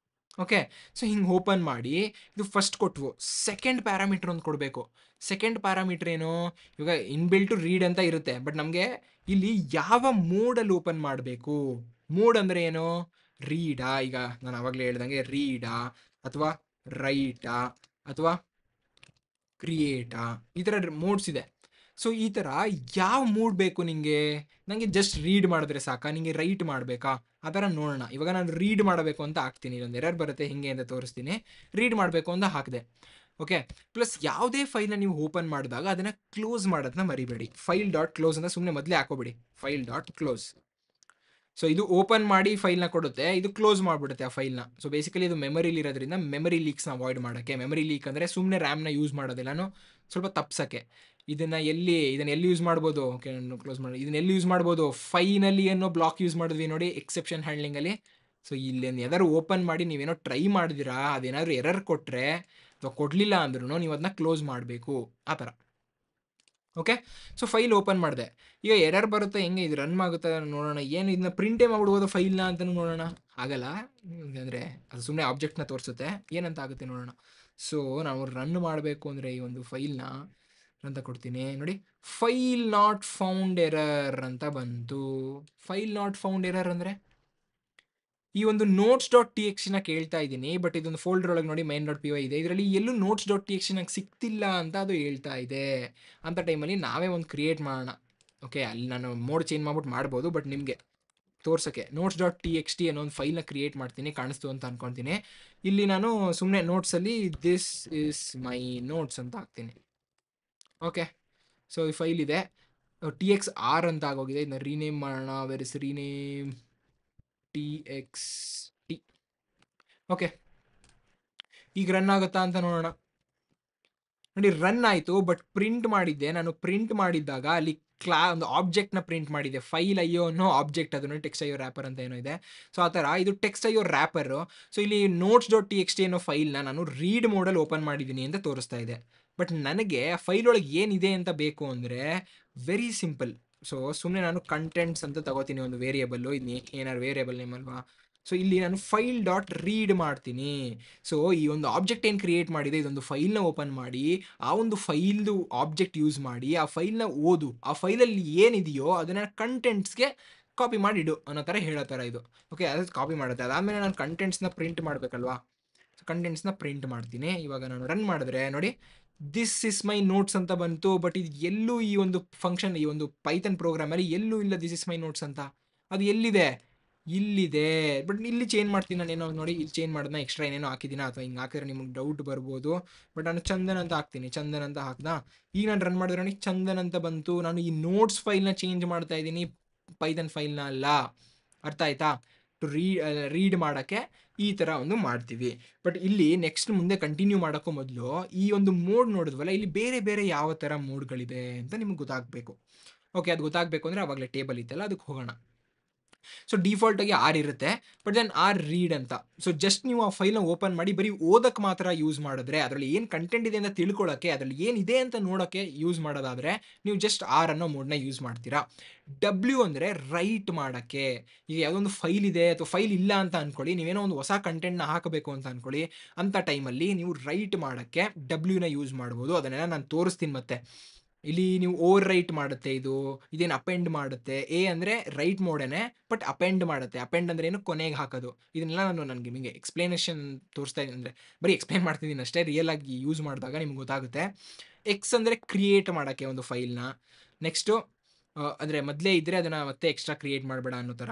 ಓಕೆ. ಸೊ ಹಿಂಗೆ ಓಪನ್ ಮಾಡಿ ಇದು ಫಸ್ಟ್ ಕೊಟ್ವು. ಸೆಕೆಂಡ್ ಪ್ಯಾರಾಮೀಟರ್ ಒಂದು ಕೊಡಬೇಕು. ಸೆಕೆಂಡ್ ಪ್ಯಾರಾಮೀಟರ್ ಏನು? ಇವಾಗ ಇನ್ಬಿಲ್ಟು ರೀಡ್ ಅಂತ ಇರುತ್ತೆ. ಬಟ್ ನಮಗೆ ಇಲ್ಲಿ ಯಾವ ಮೋಡಲ್ಲಿ ಓಪನ್ ಮಾಡಬೇಕು? ಮೋಡ್ ಅಂದರೆ ಏನು? ರೀಡಾ, ಈಗ ನಾನು ಆವಾಗಲೇ ಹೇಳ್ದಂಗೆ ರೀಡಾ ಅಥವಾ ರೈಟಾ ಅಥವಾ ಕ್ರಿಯೇಟಾ, ಈ ಥರ ಮೋಡ್ಸ್ ಇದೆ. ಸೊ ಈ ಥರ ಯಾವ ಮೂಡ್ ಬೇಕು ನಿಮಗೆ? ನನಗೆ ಜಸ್ಟ್ ರೀಡ್ ಮಾಡಿದ್ರೆ ಸಾಕಾ? ನಿಮಗೆ ರೈಟ್ ಮಾಡಬೇಕಾ? ಆ ಥರ ನೋಡೋಣ. ಇವಾಗ ನಾನು ರೀಡ್ ಮಾಡಬೇಕು ಅಂತ ಹಾಕ್ತೀನಿ. ಒಂದು ಎರರ್ ಬರುತ್ತೆ, ಹಿಂಗೆ ಅಂತ ತೋರಿಸ್ತೀನಿ. ರೀಡ್ ಮಾಡಬೇಕು ಅಂತ ಹಾಕಿದೆ. ಓಕೆ. ಪ್ಲಸ್ ಯಾವುದೇ ಫೈಲ್ನ ನೀವು ಓಪನ್ ಮಾಡಿದಾಗ ಅದನ್ನು ಕ್ಲೋಸ್ ಮಾಡೋದನ್ನ ಮರಿಬೇಡಿ. ಫೈಲ್ ಡಾಟ್ ಕ್ಲೋಸ್ ಅಂತ ಸುಮ್ಮನೆ ಮೊದಲೇ ಹಾಕೋಬೇಡಿ. File dot close. ಸೊ ಇದು ಓಪನ್ ಮಾಡಿ ಫೈಲ್ನ ಕೊಡುತ್ತೆ, ಇದು ಕ್ಲೋಸ್ ಮಾಡಿಬಿಡುತ್ತೆ ಆ ಫೈಲ್ನ. ಸೊ ಬೇಸಿಕಲಿ ಇದು ಮೆಮರಿಲಿ ಇರೋದ್ರಿಂದ ಮೆಮರಿ ಲೀಕ್ಸ್ನ ಅವಾಯ್ಡ್ ಮಾಡೋಕ್ಕೆ. ಮೆಮರಿ ಲೀಕ್ ಅಂದರೆ ಸುಮ್ಮನೆ ರ್ಯಾಮ್ನ ಯೂಸ್ ಮಾಡೋದಿಲ್ಲನೂ ಸ್ವಲ್ಪ ತಪ್ಸೋಕ್ಕೆ. ಇದನ್ನು ಎಲ್ಲಿ ಯೂಸ್ ಮಾಡ್ಬೋದು? ಓಕೆ, ನಾನು ಕ್ಲೋಸ್ ಮಾಡಿ. ಇದನ್ನ ಎಲ್ಲಿ ಯೂಸ್ ಮಾಡ್ಬೋದು? ಫೈನಲ್ಲಿ ಏನೋ ಬ್ಲಾಕ್ ಯೂಸ್ ಮಾಡಿದ್ವಿ ನೋಡಿ ಎಕ್ಸೆಪ್ಷನ್ ಹ್ಯಾಂಡ್ಲಿಂಗಲ್ಲಿ. ಸೊ ಇಲ್ಲಿ ಯಾವ್ದಾದ್ರು ಓಪನ್ ಮಾಡಿ ನೀವೇನೋ ಟ್ರೈ ಮಾಡಿದಿರಾ, ಅದೇನಾದರೂ ಎರರ್ ಕೊಟ್ಟರೆ ಅಥವಾ ಕೊಡಲಿಲ್ಲ ಅಂದ್ರೂ ನೀವು ಅದನ್ನ ಕ್ಲೋಸ್ ಮಾಡಬೇಕು. ಆ ಥರ. ಓಕೆ. ಸೊ ಫೈಲ್ ಓಪನ್ ಮಾಡಿದೆ. ಈಗ ಎರರ್ ಬರುತ್ತೆ, ಹೆಂಗೆ ಇದು ರನ್ ಆಗುತ್ತೆ ನೋಡೋಣ. ಏನು ಇದನ್ನ ಪ್ರಿಂಟೇ ಮಾಡ್ಬಿಡ್ಬೋದು ಫೈಲ್ನ ಅಂತಲೂ ನೋಡೋಣ. ಆಗಲ್ಲ, ಅಂದರೆ ಅದು ಸುಮ್ಮನೆ ಆಬ್ಜೆಕ್ಟ್ನ ತೋರಿಸುತ್ತೆ. ಏನಂತ ಆಗುತ್ತೆ ನೋಡೋಣ. ಸೊ ನಾವು ರನ್ ಮಾಡಬೇಕು ಅಂದರೆ ಈ ಒಂದು ಫೈಲ್ನ ಅಂತ ಕೊಡ್ತೀನಿ ನೋಡಿ. ಫೈಲ್ ನಾಟ್ ಫೌಂಡ್ ಎರರ್ ಅಂತ ಬಂತು. ಫೈಲ್ ನಾಟ್ ಫೌಂಡ್ ಎರರ್ ಅಂದರೆ ಈ ಒಂದು notes.txt ಕೇಳ್ತಾ ಇದ್ದೀನಿ. ಬಟ್ ಇದೊಂದು ಫೋಲ್ಡರ್ ಒಳಗೆ ನೋಡಿ main.py ಇದೆ. ಇದರಲ್ಲಿ ಎಲ್ಲೂ notes.txt ನಂಗೆ ಸಿಗ್ತಿಲ್ಲ ಅಂತ ಅದು ಹೇಳ್ತಾ ಇದೆ. ಅಂಥ ಟೈಮಲ್ಲಿ ನಾವೇ ಒಂದು ಕ್ರಿಯೇಟ್ ಮಾಡೋಣ. ಓಕೆ. ಅಲ್ಲಿ ನಾನು ಮೋಡ್ ಚೇಂಜ್ ಮಾಡ್ಬಿಟ್ಟು ಮಾಡ್ಬೋದು. ಬಟ್ ನಿಮಗೆ ತೋರ್ಸೋಕ್ಕೆ notes.txt ಅನ್ನೋ ಒಂದು ಫೈಲ್ನ ಕ್ರಿಯೇಟ್ ಮಾಡ್ತೀನಿ. ಕಾಣಿಸ್ತು ಅಂತ ಅಂದ್ಕೊತೀನಿ. ಇಲ್ಲಿ ನಾನು ಸುಮ್ಮನೆ ನೋಟ್ಸಲ್ಲಿ ದಿಸ್ ಇಸ್ ಮೈ ನೋಟ್ಸ್ ಅಂತ ಹಾಕ್ತೀನಿ. ಓಕೆ. ಸೊ ಈ ಫೈಲ್ ಇದೆ. TXR ಅಂತ ಆಗೋಗಿದೆ. ಇದನ್ನ ರೀನೇಮ್ ಮಾಡೋಣ. Where is rename TXT. Okay. ಈಗ ರನ್ ಆಗುತ್ತಾ ಅಂತ ನೋಡೋಣ. ನೋಡಿ ರನ್ ಆಯಿತು. ಬಟ್ ಪ್ರಿಂಟ್ ಮಾಡಿದ್ದೆ. ನಾನು ಪ್ರಿಂಟ್ ಮಾಡಿದ್ದಾಗ ಅಲ್ಲಿ ಒಂದು ಆಬ್ಜೆಕ್ಟ್ನ ಪ್ರಿಂಟ್ ಮಾಡಿದೆ. ಫೈಲ್ ಅಯ್ಯೋ ಅನ್ನೋ ಆಬ್ಜೆಕ್ಟ್, ಅದನ್ನು ಟೆಕ್ಸ್ಟ್ ಅಯ್ಯೋ ರ್ಯಾಪರ್ ಅಂತ ಏನೋ ಇದೆ. ಸೊ ಆ ಥರ ಇದು ಟೆಕ್ಸ್ಟ್ ಅಯ್ಯೋ ರ್ಯಾಪರು. ಸೊ ಇಲ್ಲಿ notes.txt ಅನ್ನೋ ಫೈಲ್ನ ನಾನು ರೀಡ್ ಮೋಡಲ್ಲಿ ಓಪನ್ ಮಾಡಿದ್ದೀನಿ ಅಂತ ತೋರಿಸ್ತಾ ಇದೆ. ಬಟ್ ನನಗೆ ಫೈಲ್ ಒಳಗೆ ಏನಿದೆ ಅಂತ ಬೇಕು ಅಂದರೆ ವೆರಿ ಸಿಂಪಲ್. ಸೊ ಸುಮ್ಮನೆ ನಾನು ಕಂಟೆಂಟ್ಸ್ ಅಂತ ತಗೋತೀನಿ ಒಂದು ವೇರಿಯೇಬಲ್ಲು. ಇದು ಏನಾದ್ರು ವೇರಿಯೇಬಲ್ ನೇಮ್ ಅಲ್ವಾ. ಸೊ ಇಲ್ಲಿ ನಾನು ಫೈಲ್ ಡಾಟ್ ರೀಡ್ ಮಾಡ್ತೀನಿ. ಸೊ ಈ ಒಂದು ಆಬ್ಜೆಕ್ಟ್ ಏನು ಕ್ರಿಯೇಟ್ ಮಾಡಿದೆ, ಇದೊಂದು ಫೈಲ್ನ ಓಪನ್ ಮಾಡಿ, ಆ ಒಂದು ಫೈಲ್ದು ಆಬ್ಜೆಕ್ಟ್ ಯೂಸ್ ಮಾಡಿ ಆ ಫೈಲ್ನ ಓದು, ಆ ಫೈಲಲ್ಲಿ ಏನಿದೆಯೋ ಅದನ್ನು ಕಂಟೆಂಟ್ಸ್ಗೆ ಕಾಪಿ ಮಾಡಿಡು ಅನ್ನೋ ಥರ ಹೇಳೋ ಥರ ಇದು. ಓಕೆ, ಅದು ಕಾಪಿ ಮಾಡುತ್ತೆ. ಅದಾದಮೇಲೆ ನಾನು ಕಂಟೆಂಟ್ಸ್ನ ಪ್ರಿಂಟ್ ಮಾಡಬೇಕಲ್ವಾ. ಸೊ ಕಂಟೆಂಟ್ಸ್ನ ಪ್ರಿಂಟ್ ಮಾಡ್ತೀನಿ. ಇವಾಗ ನಾನು ರನ್ ಮಾಡಿದ್ರೆ ನೋಡಿ, ದಿಸ್ ಇಸ್ ಮೈ ನೋಟ್ಸ್ ಅಂತ ಬಂತು. ಬಟ್ ಇದು ಎಲ್ಲೂ ಈ ಒಂದು ಫಂಕ್ಷನ್, ಈ ಒಂದು ಪೈಥಾನ್ ಪ್ರೋಗ್ರಾಮಲ್ಲಿ ಎಲ್ಲೂ ಇಲ್ಲ ದಿಸ್ ಇಸ್ ಮೈ ನೋಟ್ಸ್ ಅಂತ. ಅದು ಎಲ್ಲಿದೆ? ಇಲ್ಲಿದೆ. ಬಟ್ ಇಲ್ಲಿ ಚೇಂಜ್ ಮಾಡ್ತೀನಿ ನಾನು. ಏನೋ ನೋಡಿ, ಇಲ್ಲಿ ಚೇಂಜ್ ಮಾಡೋದನ್ನ ಎಕ್ಸ್ಟ್ರಾ ಏನೇನೋ ಹಾಕಿದ್ದೀನ, ಅಥವಾ ಹಿಂಗೆ ಹಾಕಿದ್ರೆ ನಿಮಗೆ ಡೌಟ್ ಬರ್ಬೋದು. ಬಟ್ ನಾನು ಚಂದನ್ ಅಂತ ಹಾಕ್ತೀನಿ. ಚಂದನ್ ಅಂತ ಹಾಕ್ದಾ, ಈಗ ನಾನು ರನ್ ಮಾಡಿದ್ರೆ ನೋಡಿ ಚಂದನ್ ಅಂತ ಬಂತು. ನಾನು ಈ ನೋಟ್ಸ್ ಫೈಲ್ನ ಚೇಂಜ್ ಮಾಡ್ತಾ ಇದ್ದೀನಿ, ಪೈಥಾನ್ ಫೈಲ್ನ ಅಲ್ಲ. ಅರ್ಥ ಆಯ್ತಾ? ಟು ರೀಡ್ ಮಾಡೋಕ್ಕೆ ಈ ಥರ ಒಂದು ಮಾಡ್ತೀವಿ. ಬಟ್ ಇಲ್ಲಿ ನೆಕ್ಸ್ಟ್ ಮುಂದೆ ಕಂಟಿನ್ಯೂ ಮಾಡೋಕ್ಕೂ ಮೊದಲು ಈ ಒಂದು ಮೋಡ್ ನೋಡಿದ್ವಲ್ಲ, ಇಲ್ಲಿ ಬೇರೆ ಬೇರೆ ಯಾವ ಥರ ಮೋಡ್ಗಳಿದೆ ಅಂತ ನಿಮ್ಗೆ ಗೊತ್ತಾಗಬೇಕು. ಓಕೆ, ಅದು ಗೊತ್ತಾಗಬೇಕು ಅಂದರೆ ಆವಾಗಲೇ ಟೇಬಲ್ ಇತ್ತಲ್ಲ, ಅದಕ್ಕೆ ಹೋಗೋಣ. ಸೊ ಡಿಫಾಲ್ಟಾಗಿ ಆರ್ ಇರುತ್ತೆ, ಬಟ್ ದೆನ್ ಆರ್ ರೀಡ್ ಅಂತ. ಸೊ ಜಸ್ಟ್ ನೀವು ಆ ಫೈಲ್ನ ಓಪನ್ ಮಾಡಿ ಬರೀ ಓದಕ್ಕೆ ಮಾತ್ರ ಯೂಸ್ ಮಾಡಿದ್ರೆ, ಅದರಲ್ಲಿ ಏನು ಕಂಟೆಂಟ್ ಇದೆ ಅಂತ ತಿಳ್ಕೊಳ್ಳೋಕ್ಕೆ, ಅದರಲ್ಲಿ ಏನಿದೆ ಅಂತ ನೋಡೋಕ್ಕೆ ಯೂಸ್ ಮಾಡೋದಾದರೆ ನೀವು ಜಸ್ಟ್ ಆರ್ ಅನ್ನೋ ಮೋಡ್ನ ಯೂಸ್ ಮಾಡ್ತೀರಾ. ಡಬ್ಲ್ಯೂ ಅಂದರೆ ರೈಟ್ ಮಾಡೋಕ್ಕೆ. ಈಗ ಯಾವುದೊಂದು ಫೈಲ್ ಇದೆ ಅಥವಾ ಫೈಲ್ ಇಲ್ಲ ಅಂತ ಅಂದ್ಕೊಳ್ಳಿ, ನೀವೇನೋ ಒಂದು ಹೊಸ ಕಂಟೆಂಟ್ನ ಹಾಕಬೇಕು ಅಂತ ಅಂದ್ಕೊಳ್ಳಿ, ಅಂಥ ಟೈಮಲ್ಲಿ ನೀವು ರೈಟ್ ಮಾಡೋಕ್ಕೆ ಡಬ್ಲ್ಯೂನ ಯೂಸ್ ಮಾಡ್ಬೋದು. ಅದನ್ನೆಲ್ಲ ನಾನು ತೋರಿಸ್ತೀನಿ ಮತ್ತೆ. ಇಲ್ಲಿ ನೀವು ಓವರ್ ರೈಟ್ ಮಾಡುತ್ತೆ, ಇದೇನು ಅಪೆಂಡ್ ಮಾಡುತ್ತೆ. ಎ ಅಂದರೆ ರೈಟ್ ಮೋಡೇನೆ, ಬಟ್ ಅಪೆಂಡ್ ಮಾಡುತ್ತೆ. ಅಪೆಂಡ್ ಅಂದ್ರೆ ಏನು, ಕೊನೆಗೆ ಹಾಕೋದು. ಇದನ್ನೆಲ್ಲ ನಾನು ನಿಮಗೆ ಎಕ್ಸ್ಪ್ಲೇನೇಷನ್ ತೋರಿಸ್ತಾ ಇದ್ದೀನಿ, ಅಂದರೆ ಬರೀ ಎಕ್ಸ್ಪ್ಲೇನ್ ಮಾಡ್ತಿದ್ದೀನಿ ಅಷ್ಟೇ. ರಿಯಲ್ ಆಗಿ ಯೂಸ್ ಮಾಡಿದಾಗ ನಿಮ್ಗೆ ಗೊತ್ತಾಗುತ್ತೆ. ಎಕ್ಸ್ ಅಂದರೆ ಕ್ರಿಯೇಟ್ ಮಾಡೋಕ್ಕೆ ಒಂದು ಫೈಲ್ನ. ನೆಕ್ಸ್ಟು ಅಂದರೆ ಮೊದಲೇ ಇದ್ದರೆ ಅದನ್ನು ಮತ್ತೆ ಎಕ್ಸ್ಟ್ರಾ ಕ್ರಿಯೇಟ್ ಮಾಡಬೇಡ ಅನ್ನೋ ಥರ.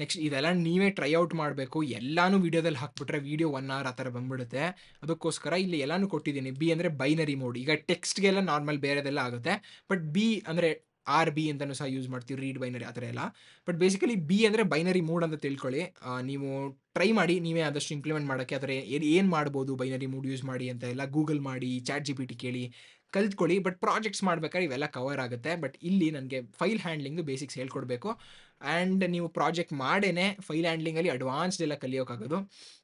ನೆಕ್ಸ್ಟ್ ಇದೆಲ್ಲ ನೀವೇ ಟ್ರೈ ಔಟ್ ಮಾಡಬೇಕು. ಎಲ್ಲಾನು ವೀಡಿಯೋದಲ್ಲಿ ಹಾಕ್ಬಿಟ್ರೆ ವೀಡಿಯೋ 1 hour ಆ ಥರ ಬಂದ್ಬಿಡುತ್ತೆ. ಅದಕ್ಕೋಸ್ಕರ ಇಲ್ಲಿ ಎಲ್ಲಾನು ಕೊಟ್ಟಿದ್ದೀನಿ. ಬಿ ಅಂದರೆ ಬೈನರಿ ಮೋಡ್. ಈಗ ಟೆಕ್ಸ್ಟ್ಗೆಲ್ಲ ನಾರ್ಮಲ್ ಬೇರೆದೆಲ್ಲ ಆಗುತ್ತೆ. ಬಟ್ ಬಿ ಅಂದರೆ ಆರ್ ಬಿ ಅಂತಲೂ ಸಹ ಯೂಸ್ ಮಾಡ್ತೀವಿ, ರೀಡ್ ಬೈನರಿ ಆ ಥರ ಎಲ್ಲ. ಬಟ್ ಬೇಸಿಕಲಿ ಬಿ ಅಂದರೆ ಬೈನರಿ ಮೋಡ್ ಅಂತ ತಿಳ್ಕೊಳ್ಳಿ. ನೀವು ಟ್ರೈ ಮಾಡಿ ನೀವೇ ಆದಷ್ಟು ಇಂಪ್ಲಿಮೆಂಟ್ ಮಾಡೋಕ್ಕೆ. ಆದರೆ ಏನು ಮಾಡ್ಬೋದು ಬೈನರಿ ಮೋಡ್ ಯೂಸ್ ಮಾಡಿ ಅಂತ ಎಲ್ಲ ಗೂಗಲ್ ಮಾಡಿ, ಚಾಟ್ ಜಿ ಪಿ ಟಿ ಕೇಳಿ ಕಲ್ತ್ಕೊಳ್ಳಿ. ಬಟ್ ಪ್ರಾಜೆಕ್ಟ್ಸ್ ಮಾಡ್ಬೇಕಾದ್ರೆ ಇವೆಲ್ಲ ಕವರ್ ಆಗುತ್ತೆ. ಬಟ್ ಇಲ್ಲಿ ನನಗೆ ಫೈಲ್ ಹ್ಯಾಂಡ್ಲಿಂಗ್ದು ಬೇಸಿಕ್ಸ್ ಹೇಳ್ಕೊಡ್ಬೇಕು. ಆ್ಯಂಡ್ ನೀವು ಪ್ರಾಜೆಕ್ಟ್ ಮಾಡೇನೆ ಫೈಲ್ ಹ್ಯಾಂಡ್ಲಿಂಗಲ್ಲಿ ಅಡ್ವಾನ್ಸ್ಡ್ ಎಲ್ಲ ಕಲಿಯೋಕ್ಕಾಗೋದು.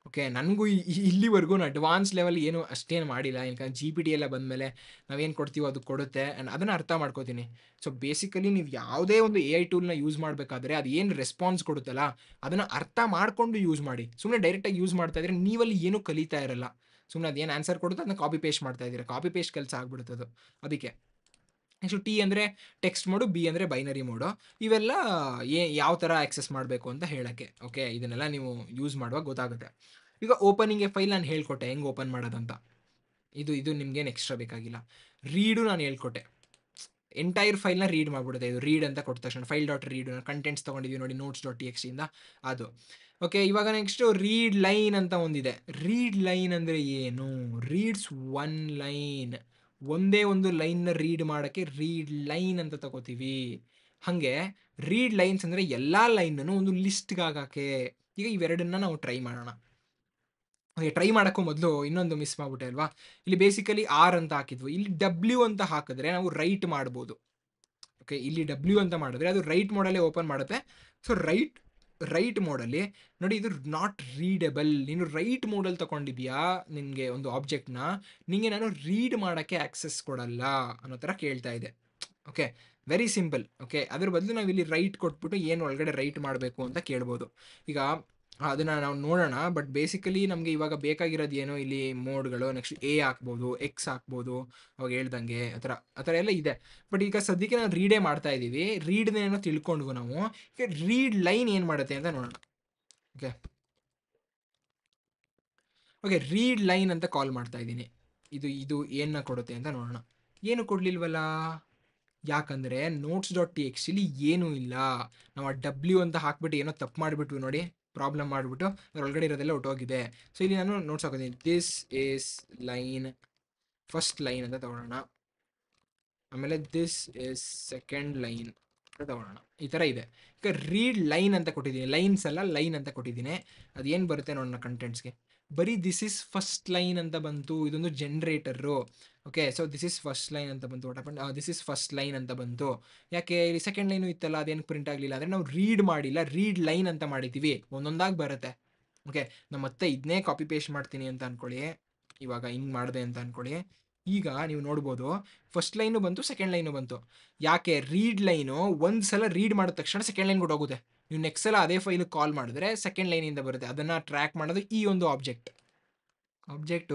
ಓಕೆ, ನನಗೂ ಇಲ್ಲಿವರೆಗೂ ಅಡ್ವಾನ್ಸ್ ಲೆವೆಲ್ ಏನು ಅಷ್ಟೇನು ಮಾಡಿಲ್ಲ. ಯಾಕಂದ್ರೆ ಜಿ ಪಿ ಟಿ ಎಲ್ಲ ಬಂದಮೇಲೆ ನಾವೇನು ಕೊಡ್ತೀವೋ ಅದು ಕೊಡುತ್ತೆ, ಆ್ಯಂಡ್ ಅದನ್ನು ಅರ್ಥ ಮಾಡ್ಕೋತೀನಿ. ಸೊ ಬೇಸಿಕಲಿ ನೀವು ಯಾವುದೇ ಒಂದು ಎ ಐ ಟೂಲ್ನ ಯೂಸ್ ಮಾಡಬೇಕಾದ್ರೆ ಅದು ಏನು ರೆಸ್ಪಾನ್ಸ್ ಕೊಡುತ್ತಲ್ಲ, ಅದನ್ನು ಅರ್ಥ ಮಾಡಿಕೊಂಡು ಯೂಸ್ ಮಾಡಿ. ಸುಮ್ಮನೆ ಡೈರೆಕ್ಟಾಗಿ ಯೂಸ್ ಮಾಡ್ತಾ ಇದ್ರೆ ನೀವಲ್ಲಿ ಏನೂ ಕಲಿತಾ ಇರಲ್ಲ. ಸುಮ್ಮನೆ ಅದೇನು ಆನ್ಸರ್ ಕೊಡುತ್ತೆ ಅದನ್ನ ಕಾಪಿ ಪೇಸ್ಟ್ ಮಾಡ್ತಾ ಇದ್ದೀರಾ, ಕಾಪಿ ಪೇಸ್ಟ್ ಕೆಲಸ ಆಗ್ಬಿಡುತ್ತದು. ಅದಕ್ಕೆ ನೆಕ್ಸ್ಟು ಟಿ ಅಂದರೆ ಟೆಕ್ಸ್ಟ್ ಮೋಡು, ಬಿ ಅಂದರೆ ಬೈನರಿ ಮೋಡು. ಇವೆಲ್ಲ ಯಾವ ಥರ ಆಕ್ಸೆಸ್ ಮಾಡಬೇಕು ಅಂತ ಹೇಳೋಕ್ಕೆ. ಓಕೆ, ಇದನ್ನೆಲ್ಲ ನೀವು ಯೂಸ್ ಮಾಡುವಾಗ ಗೊತ್ತಾಗುತ್ತೆ. ಈಗ ಓಪನಿಂಗ್ ಎ ಫೈಲ್ ನಾನು ಹೇಳ್ಕೊಟ್ಟೆ ಹೆಂಗೆ ಓಪನ್ ಮಾಡೋದಂತ. ಇದು ನಿಮ್ಗೇನು ಎಕ್ಸ್ಟ್ರಾ ಬೇಕಾಗಿಲ್ಲ. ರೀಡು ನಾನು ಹೇಳ್ಕೊಟ್ಟೆ, ಎಂಟೈರ್ ಫೈಲ್ನ ರೀಡ್ ಮಾಡಿಬಿಡುತ್ತೆ. ಇದು ರೀಡ್ ಅಂತ ಕೊಟ್ಟ ತಕ್ಷಣ ಫೈಲ್ ಡಾಟ್ ರೀಡ್ ಕಂಟೆಂಟ್ಸ್ ತೊಗೊಂಡಿದ್ದೀವಿ ನೋಡಿ, ನೋಟ್ಸ್ ಡಾಟ್ ಟಿ ಎಕ್ಸ್ ಇಂದ ಅದು. ಓಕೆ, ಇವಾಗ ನೆಕ್ಸ್ಟು ರೀಡ್ ಲೈನ್ ಅಂತ ಒಂದಿದೆ. ರೀಡ್ ಲೈನ್ ಅಂದರೆ ಏನು? Reads one line. ಒಂದೇ ಒಂದು ಲೈನ್ನ ರೀಡ್ ಮಾಡೋಕ್ಕೆ ರೀಡ್ ಲೈನ್ ಅಂತ ತಗೋತೀವಿ. ಹಾಗೆ ರೀಡ್ ಲೈನ್ಸ್ ಅಂದರೆ ಎಲ್ಲ ಲೈನನ್ನು ಒಂದು ಲಿಸ್ಟ್ಗೆ ಹಾಕೋಕ್ಕೆ. ಈಗ ಇವೆರಡನ್ನ ನಾವು ಟ್ರೈ ಮಾಡೋಣ. ಓಕೆ, ಟ್ರೈ ಮಾಡೋಕ್ಕೂ ಮೊದಲು ಇನ್ನೊಂದು ಮಿಸ್ ಮಾಡಿಬಿಟ್ಟೆ ಅಲ್ವಾ. ಇಲ್ಲಿ ಬೇಸಿಕಲಿ ಆರ್ ಅಂತ ಹಾಕಿದ್ವು, ಇಲ್ಲಿ ಡಬ್ಲ್ಯೂ ಅಂತ ಹಾಕಿದ್ರೆ ನಾವು ರೈಟ್ ಮಾಡ್ಬೋದು. ಓಕೆ, ಇಲ್ಲಿ ಡಬ್ಲ್ಯೂ ಅಂತ ಮಾಡಿದ್ರೆ ಅದು ರೈಟ್ ಮೋಡಲ್ಲೇ ಓಪನ್ ಮಾಡುತ್ತೆ. ಸೊ ರೈಟ್ ಮೋಡಲ್ಲಿ ನೋಡಿ, ಇದು ನಾಟ್ ರೀಡಬಲ್. ನೀನು ರೈಟ್ ಮೋಡಲ್ಲಿ ತೊಗೊಂಡಿದ್ಯಾ ನಿನಗೆ ಒಂದು ಆಬ್ಜೆಕ್ಟ್ನ, ನಿನಗೆ ನಾನು ರೀಡ್ ಮಾಡೋಕ್ಕೆ ಆಕ್ಸೆಸ್ ಕೊಡಲ್ಲ ಅನ್ನೋ ಥರ ಕೇಳ್ತಾ ಇದೆ. Okay, very simple. ಓಕೆ, ಅದ್ರ ಬದಲು ನಾವು ಇಲ್ಲಿ ರೈಟ್ ಕೊಟ್ಬಿಟ್ಟು ಏನು ಒಳಗಡೆ ರೈಟ್ ಮಾಡಬೇಕು ಅಂತ ಕೇಳ್ಬೋದು. ಈಗ ಅದನ್ನು ನಾವು ನೋಡೋಣ. ಬಟ್ ಬೇಸಿಕಲಿ ನಮಗೆ ಇವಾಗ ಬೇಕಾಗಿರೋದು ಏನು, ಇಲ್ಲಿ ಮೋಡ್ಗಳು. ನೆಕ್ಸ್ಟ್ ಎ ಹಾಕ್ಬೋದು, ಎಕ್ಸ್ ಹಾಕ್ಬೋದು, ಅವಾಗ ಹೇಳ್ದಂಗೆ ಆ ಥರ ಎಲ್ಲ ಇದೆ. ಬಟ್ ಈಗ ಸದ್ಯಕ್ಕೆ ನಾವು ರೀಡೇ ಮಾಡ್ತಾ ಇದ್ದೀವಿ. ರೀಡ್ನೇನೋ ತಿಳ್ಕೊಂಡ್ವು ನಾವು. ಈಗ ರೀಡ್ ಲೈನ್ ಏನು ಮಾಡುತ್ತೆ ಅಂತ ನೋಡೋಣ. ಓಕೆ ಓಕೆ ರೀಡ್ ಲೈನ್ ಅಂತ ಕಾಲ್ ಮಾಡ್ತಾ ಇದ್ದೀನಿ. ಇದು ಏನನ್ನ ಕೊಡುತ್ತೆ ಅಂತ ನೋಡೋಣ. ಏನು ಕೊಡಲಿಲ್ವಲ್ಲ, ಯಾಕಂದರೆ ನೋಟ್ಸ್ ಡಾಟ್ ಟಿ ಎಕ್ಸ್ ಇಲ್ಲಿ ಏನೂ ಇಲ್ಲ. ನಾವು ಆ ಡಬ್ಲ್ಯೂ ಅಂತ ಹಾಕ್ಬಿಟ್ಟು ಏನೋ ತಪ್ಪು ಮಾಡಿಬಿಟ್ವಿ ನೋಡಿ, ಪ್ರಾಬ್ಲಮ್ ಮಾಡಿಬಿಟ್ಟು ಅದರೊಳಗಡೆ ಇರೋದೆಲ್ಲ ಹೊಟ್ಟೋಗಿದೆ. ಸೊ ಇಲ್ಲಿ ನಾನು ನೋಟ್ಸ್ ಹಾಕೋತೀನಿ, this is line, first line ಅಂತ ತಗೊಳ್ಳೋಣ. ಆಮೇಲೆ ದಿಸ್ ಈಸ್ ಸೆಕೆಂಡ್ ಲೈನ್ ಅಂತ ತಗೊಳ್ಳೋಣ. ಈ ಥರ ಇದೆ. ಈಗ ರೀಡ್ ಲೈನ್ ಅಂತ ಕೊಟ್ಟಿದ್ದೀನಿ, ಲೈನ್ಸ್ ಅಲ್ಲ ಲೈನ್ ಅಂತ ಕೊಟ್ಟಿದ್ದೀನಿ. ಅದೇನು ಬರುತ್ತೆ ನೋಡೋಣ ಕಂಟೆಂಟ್ಸ್ಗೆ. ಬರೀ ದಿಸ್ ಇಸ್ ಫಸ್ಟ್ ಲೈನ್ ಅಂತ ಬಂತು. ಇದೊಂದು generator. Okay, so this is first line ಅಂತ ಬಂತು. ದಿಸ್ ಇಸ್ ಫಸ್ಟ್ ಲೈನ್ ಅಂತ ಬಂತು. ಯಾಕೆ ಇಲ್ಲಿ ಸೆಕೆಂಡ್ ಲೈನು ಇತ್ತಲ್ಲ, ಅದೇನು ಪ್ರಿಂಟ್ ಆಗಲಿಲ್ಲ ಅಂದರೆ ನಾವು ರೀಡ್ ಮಾಡಿಲ್ಲ, ರೀಡ್ ಲೈನ್ ಅಂತ ಮಾಡಿದ್ದೀವಿ. ಒಂದೊಂದಾಗಿ ಬರುತ್ತೆ. ಓಕೆ, ನಾನು ಮತ್ತೆ ಇದನ್ನೇ ಕಾಪಿ ಪೇಸ್ಟ್ ಮಾಡ್ತೀನಿ ಅಂತ ಅಂದ್ಕೊಳ್ಳಿ. ಇವಾಗ ಹಿಂಗೆ ಮಾಡಿದೆ ಅಂತ ಅಂದ್ಕೊಳ್ಳಿ. ಈಗ ನೀವು ನೋಡ್ಬೋದು ಫಸ್ಟ್ ಲೈನು ಬಂತು, ಸೆಕೆಂಡ್ ಲೈನು ಬಂತು. ಯಾಕೆ? ರೀಡ್ ಲೈನು ಒಂದು ಸಲ ರೀಡ್ ಮಾಡಿದ ತಕ್ಷಣ ಸೆಕೆಂಡ್ ಲೈನ್ ಕೊಟ್ಟೋಗುತ್ತೆ. ನೀವು ನೆಕ್ಸ್ಟ್ ಸಲ ಅದೇ ಫೈಲ್ ಕಾಲ್ ಮಾಡಿದ್ರೆ ಸೆಕೆಂಡ್ ಲೈನಿಂದ ಬರುತ್ತೆ. ಅದನ್ನು ಟ್ರ್ಯಾಕ್ ಮಾಡೋದು ಈ ಒಂದು ಆಬ್ಜೆಕ್ಟ್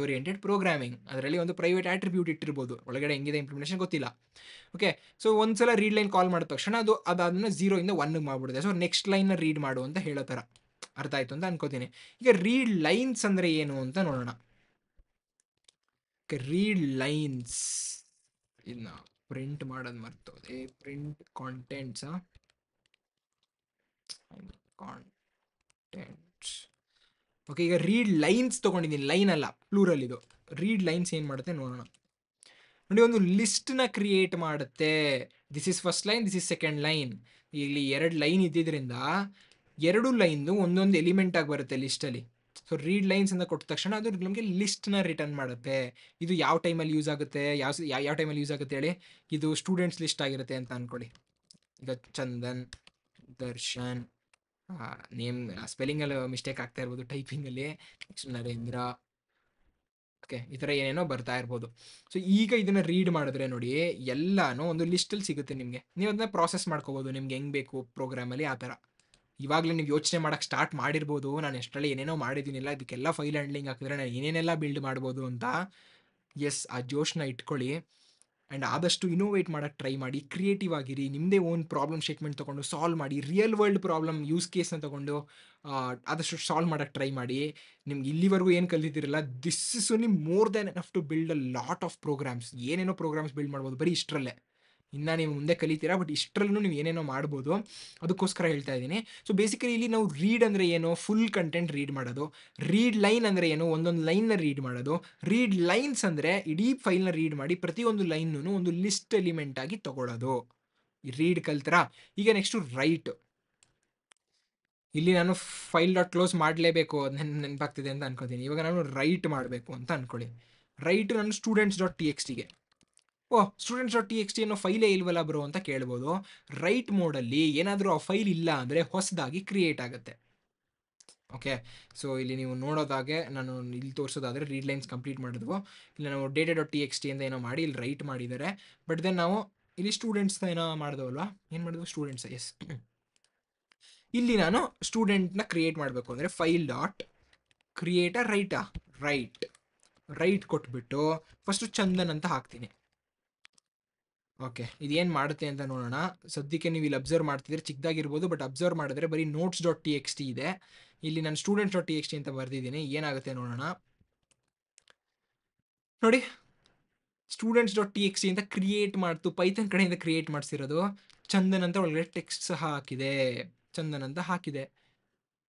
ಓರಿಯೆಂಟೆಡ್ ಪ್ರೋಗ್ರಾಮಿಂಗ್. ಅದರಲ್ಲಿ ಒಂದು ಪ್ರೈವೇಟ್ ಆಟ್ರಿಬ್ಯೂಟ್ ಇಟ್ಟಿರ್ಬೋದು, ಒಳಗಡೆ ಹೆಂಗಿದೆ ಇಂಪ್ಲಿಮೆಂಟೇಷನ್ ಗೊತ್ತಿಲ್ಲ. ಓಕೆ, ಸೊ ಒಂದ್ಸಲ ರೀಡ್ ಲೈನ್ ಕಾಲ್ ಮಾಡಿದ ತಕ್ಷಣ ಅದಾದ್ಮೇಲೆ 0 ಇಂದ 1 ಮಾಡ್ಬಿಡುತ್ತೆ. ಸೊ ನೆಕ್ಸ್ಟ್ ಲೈನ್ನ ರೀಡ್ ಮಾಡು ಅಂತ ಹೇಳೋ ಥರ. ಅರ್ಥ ಆಯ್ತು ಅಂತ ಅನ್ಕೋತೀನಿ. ಈಗ ರೀಡ್ ಲೈನ್ಸ್ ಅಂದರೆ ಏನು ಅಂತ ನೋಡೋಣ. ರೀಡ್ ಲೈನ್ಸ್ ಇದನ್ನ ಪ್ರಿಂಟ್ ಮಾಡೋದು ಮರ್ತೋದೆ. ಪ್ರಿಂಟ್ ಕಾಂಟೆಂಟ್ಸ್ ಓಕೆ, ಈಗ ರೀಡ್ ಲೈನ್ಸ್ ತೊಗೊಂಡಿದ್ದೀನಿ, ಲೈನ್ ಅಲ್ಲ ಪ್ಲೂರಲ್ ಇದು. ರೀಡ್ ಲೈನ್ಸ್ ಏನು ಮಾಡುತ್ತೆ ನೋಡೋಣ. ನೋಡಿ, ಒಂದು ಲಿಸ್ಟ್ನ ಕ್ರಿಯೇಟ್ ಮಾಡುತ್ತೆ. This is first line, this is second line. ಇಲ್ಲಿ 2 ಲೈನ್ ಇದ್ದಿದ್ದರಿಂದ 2 ಲೈನ್ದು ಒಂದೊಂದು ಎಲಿಮೆಂಟ್ ಆಗಿ ಬರುತ್ತೆ ಲಿಸ್ಟಲ್ಲಿ. ಸೊ ರೀಡ್ ಲೈನ್ಸ್ ಅಂತ ಕೊಟ್ಟ ತಕ್ಷಣ ಅದು ನಮಗೆ ಲಿಸ್ಟ್ನ ರಿಟರ್ನ್ ಮಾಡುತ್ತೆ. ಇದು ಯಾವ ಟೈಮಲ್ಲಿ ಯೂಸ್ ಆಗುತ್ತೆ, ಯಾವ ಟೈಮಲ್ಲಿ ಯೂಸ್ ಆಗುತ್ತೆ ಹೇಳಿ. ಇದು ಸ್ಟೂಡೆಂಟ್ಸ್ ಲಿಸ್ಟ್ ಆಗಿರುತ್ತೆ ಅಂತ ಅಂದ್ಕೊಳ್ಳಿ. ಈಗ ಚಂದನ್, ದರ್ಶನ್, ನೇಮ್ ಸ್ಪೆಲ್ಲಿಂಗಲ್ಲಿ ಮಿಸ್ಟೇಕ್ ಆಗ್ತಾ ಇರ್ಬೋದು ಟೈಪಿಂಗಲ್ಲಿ, ನೆಕ್ಸ್ಟ್ ನರೇಂದ್ರ, ಓಕೆ, ಈ ಥರ ಏನೇನೋ ಬರ್ತಾ ಇರ್ಬೋದು. ಸೊ ಈಗ ಇದನ್ನು ರೀಡ್ ಮಾಡಿದ್ರೆ ನೋಡಿ, ಎಲ್ಲನೂ ಒಂದು ಲಿಸ್ಟಲ್ಲಿ ಸಿಗುತ್ತೆ ನಿಮಗೆ. ನೀವು ಅದನ್ನ ಪ್ರಾಸೆಸ್ ಮಾಡ್ಕೋಬೋದು ನಿಮ್ಗೆ ಹೆಂಗೆ ಬೇಕು ಪ್ರೋಗ್ರಾಮಲ್ಲಿ, ಆ ಥರ. ಇವಾಗಲೇ ನೀವು ಯೋಚನೆ ಮಾಡೋಕ್ಕೆ ಸ್ಟಾರ್ಟ್ ಮಾಡಿರ್ಬೋದು, ನಾನು ಎಷ್ಟರಲ್ಲಿ ಏನೇನೋ ಮಾಡಿದ್ದೀನಿಲ್ಲ, ಇದಕ್ಕೆಲ್ಲ ಫೈಲ್ ಹ್ಯಾಂಡ್ಲಿಂಗ್ ಹಾಕಿದ್ರೆ ನಾನು ಏನೇನೆಲ್ಲ ಬಿಲ್ಡ್ ಮಾಡ್ಬೋದು ಅಂತ. ಎಸ್, ಆ ಜೋಶನ್ನ ಇಟ್ಕೊಳ್ಳಿ. ಆ್ಯಂಡ್ ಆದಷ್ಟು ಇನೋವೇಟ್ ಮಾಡೋಕ್ಕೆ ಟ್ರೈ ಮಾಡಿ, ಕ್ರಿಯೇಟಿವ್ ಆಗಿರಿ. ನಿಮ್ಮದೇ ಓನ್ ಪ್ರಾಬ್ಲಮ್ ಸ್ಟೇಟ್ಮೆಂಟ್ ತೊಗೊಂಡು ಸಾಲ್ವ್ ಮಾಡಿ. ರಿಯಲ್ ವರ್ಲ್ಡ್ ಪ್ರಾಬ್ಲಮ್ ಯೂಸ್ ಕೇಸ್ನ ತೊಗೊಂಡು ಆದಷ್ಟು ಸಾಲ್ವ್ ಮಾಡೋಕ್ಕೆ ಟ್ರೈ ಮಾಡಿ. ನಿಮ್ಗೆ ಇಲ್ಲಿವರೆಗೂ ಏನು ಕಲಿತಿರಲ್ಲ, this is only more than enough to build a lot of programs. ಏನೇನೋ ಪ್ರೋಗ್ರಾಮ್ಸ್ ಬಿಲ್ಡ್ ಮಾಡ್ಬೋದು ಬರೀ ಇಷ್ಟರಲ್ಲೇ. ಇನ್ನು ನೀವು ಮುಂದೆ ಕಲಿತೀರಾ, ಬಟ್ ಇಷ್ಟರಲ್ಲೂ ನೀವು ಏನೇನೋ ಮಾಡ್ಬೋದು. ಅದಕ್ಕೋಸ್ಕರ ಹೇಳ್ತಾ ಇದ್ದೀನಿ. ಸೊ ಬೇಸಿಕಲಿ ಇಲ್ಲಿ ನಾವು ರೀಡ್ ಅಂದರೆ ಏನು, ಫುಲ್ ಕಂಟೆಂಟ್ ರೀಡ್ ಮಾಡೋದು. ರೀಡ್ ಲೈನ್ ಅಂದರೆ ಏನು, ಒಂದೊಂದು ಲೈನ್ನ ರೀಡ್ ಮಾಡೋದು. ರೀಡ್ ಲೈನ್ಸ್ ಅಂದರೆ ಇಡೀ ಫೈಲ್ನ ರೀಡ್ ಮಾಡಿ ಪ್ರತಿಯೊಂದು ಲೈನ್ನೂ ಒಂದು ಲಿಸ್ಟ್ ಎಲಿಮೆಂಟ್ ಆಗಿ ತಗೊಳ್ಳೋದು. ರೀಡ್ ಕಲ್ತರಾ? ಈಗ ನೆಕ್ಸ್ಟು ರೈಟ್. ಇಲ್ಲಿ ನಾನು ಫೈಲ್ ಡಾಟ್ ಕ್ಲೋಸ್ ಮಾಡಲೇಬೇಕು, ಅದು ನೆನಪಾಗ್ತಿದೆ ಅಂತ ಅನ್ಕೋತೀನಿ. ಇವಾಗ ನಾನು ರೈಟ್ ಮಾಡಬೇಕು ಅಂತ ಅಂದ್ಕೊಳ್ಳಿ. ರೈಟ್ ನಾನು ಸ್ಟೂಡೆಂಟ್ಸ್ ಡಾಟ್ ಟಿ ಎಕ್ಸ್ ಟಿಗೆ. Students dot T X T ಅನ್ನೋ ಫೈಲೇ ಇಲ್ವಲ್ಲ ಬ್ರೋ ಅಂತ ಕೇಳ್ಬೋದು. ರೈಟ್ ಮೋಡಲ್ಲಿ ಏನಾದರೂ ಆ ಫೈಲ್ ಇಲ್ಲ ಅಂದರೆ ಹೊಸದಾಗಿ ಕ್ರಿಯೇಟ್ ಆಗುತ್ತೆ. ಓಕೆ, ಸೊ ಇಲ್ಲಿ ನೀವು ನೋಡೋದಾಗೆ ನಾನು ಇಲ್ಲಿ ತೋರಿಸೋದಾದರೆ ರೀಡ್ ಲೈನ್ಸ್ ಕಂಪ್ಲೀಟ್ ಮಾಡಿದ್ವು. ಇಲ್ಲಿ ನಾವು data dot T X T ಅಂತ ಏನೋ ಮಾಡಿ ಇಲ್ಲಿ ರೈಟ್ ಮಾಡಿದ್ದಾರೆ. ಬಟ್ ದೆನ್ ನಾವು ಇಲ್ಲಿ ಸ್ಟೂಡೆಂಟ್ಸ್ನ ಏನೋ ಮಾಡಿದವಲ್ವಾ, ಏನು ಮಾಡಿದ್ವು, ಸ್ಟೂಡೆಂಟ್ಸ್. ಎಸ್, ಇಲ್ಲಿ ನಾನು ಸ್ಟೂಡೆಂಟ್ನ ಕ್ರಿಯೇಟ್ ಮಾಡಬೇಕು ಅಂದರೆ file dot create a right ಕೊಟ್ಬಿಟ್ಟು ಫಸ್ಟು ಚಂದನ್ ಅಂತ ಹಾಕ್ತೀನಿ. ಓಕೆ, ಇದೇನು ಮಾಡುತ್ತೆ ಅಂತ ನೋಡೋಣ. ಸದ್ಯಕ್ಕೆ ನೀವು ಇಲ್ಲಿ ಅಬ್ಸರ್ವ್ ಮಾಡ್ತಿದ್ರೆ ಚಿಕ್ಕದಾಗಿರ್ಬೋದು, ಬಟ್ ಅಬ್ಸರ್ವ್ ಮಾಡಿದ್ರೆ ಬರೀ notes dot T X T ಇದೆ. ಇಲ್ಲಿ ನಾನು students dot T X T ಅಂತ ಬರೆದಿದ್ದೀನಿ. ಏನಾಗುತ್ತೆ ನೋಡೋಣ. ನೋಡಿ, students dot T X T ಅಂತ ಕ್ರಿಯೇಟ್ ಮಾಡ್ತು, ಪೈಥಾನ್ ಕಡೆಯಿಂದ ಕ್ರಿಯೇಟ್ ಮಾಡಿಸಿರೋದು. ಚಂದನ್ ಅಂತ ಒಳಗಡೆ ಟೆಕ್ಸ್ಟ್ ಸಹ ಹಾಕಿದೆ, ಚಂದನ್ ಅಂತ ಹಾಕಿದೆ.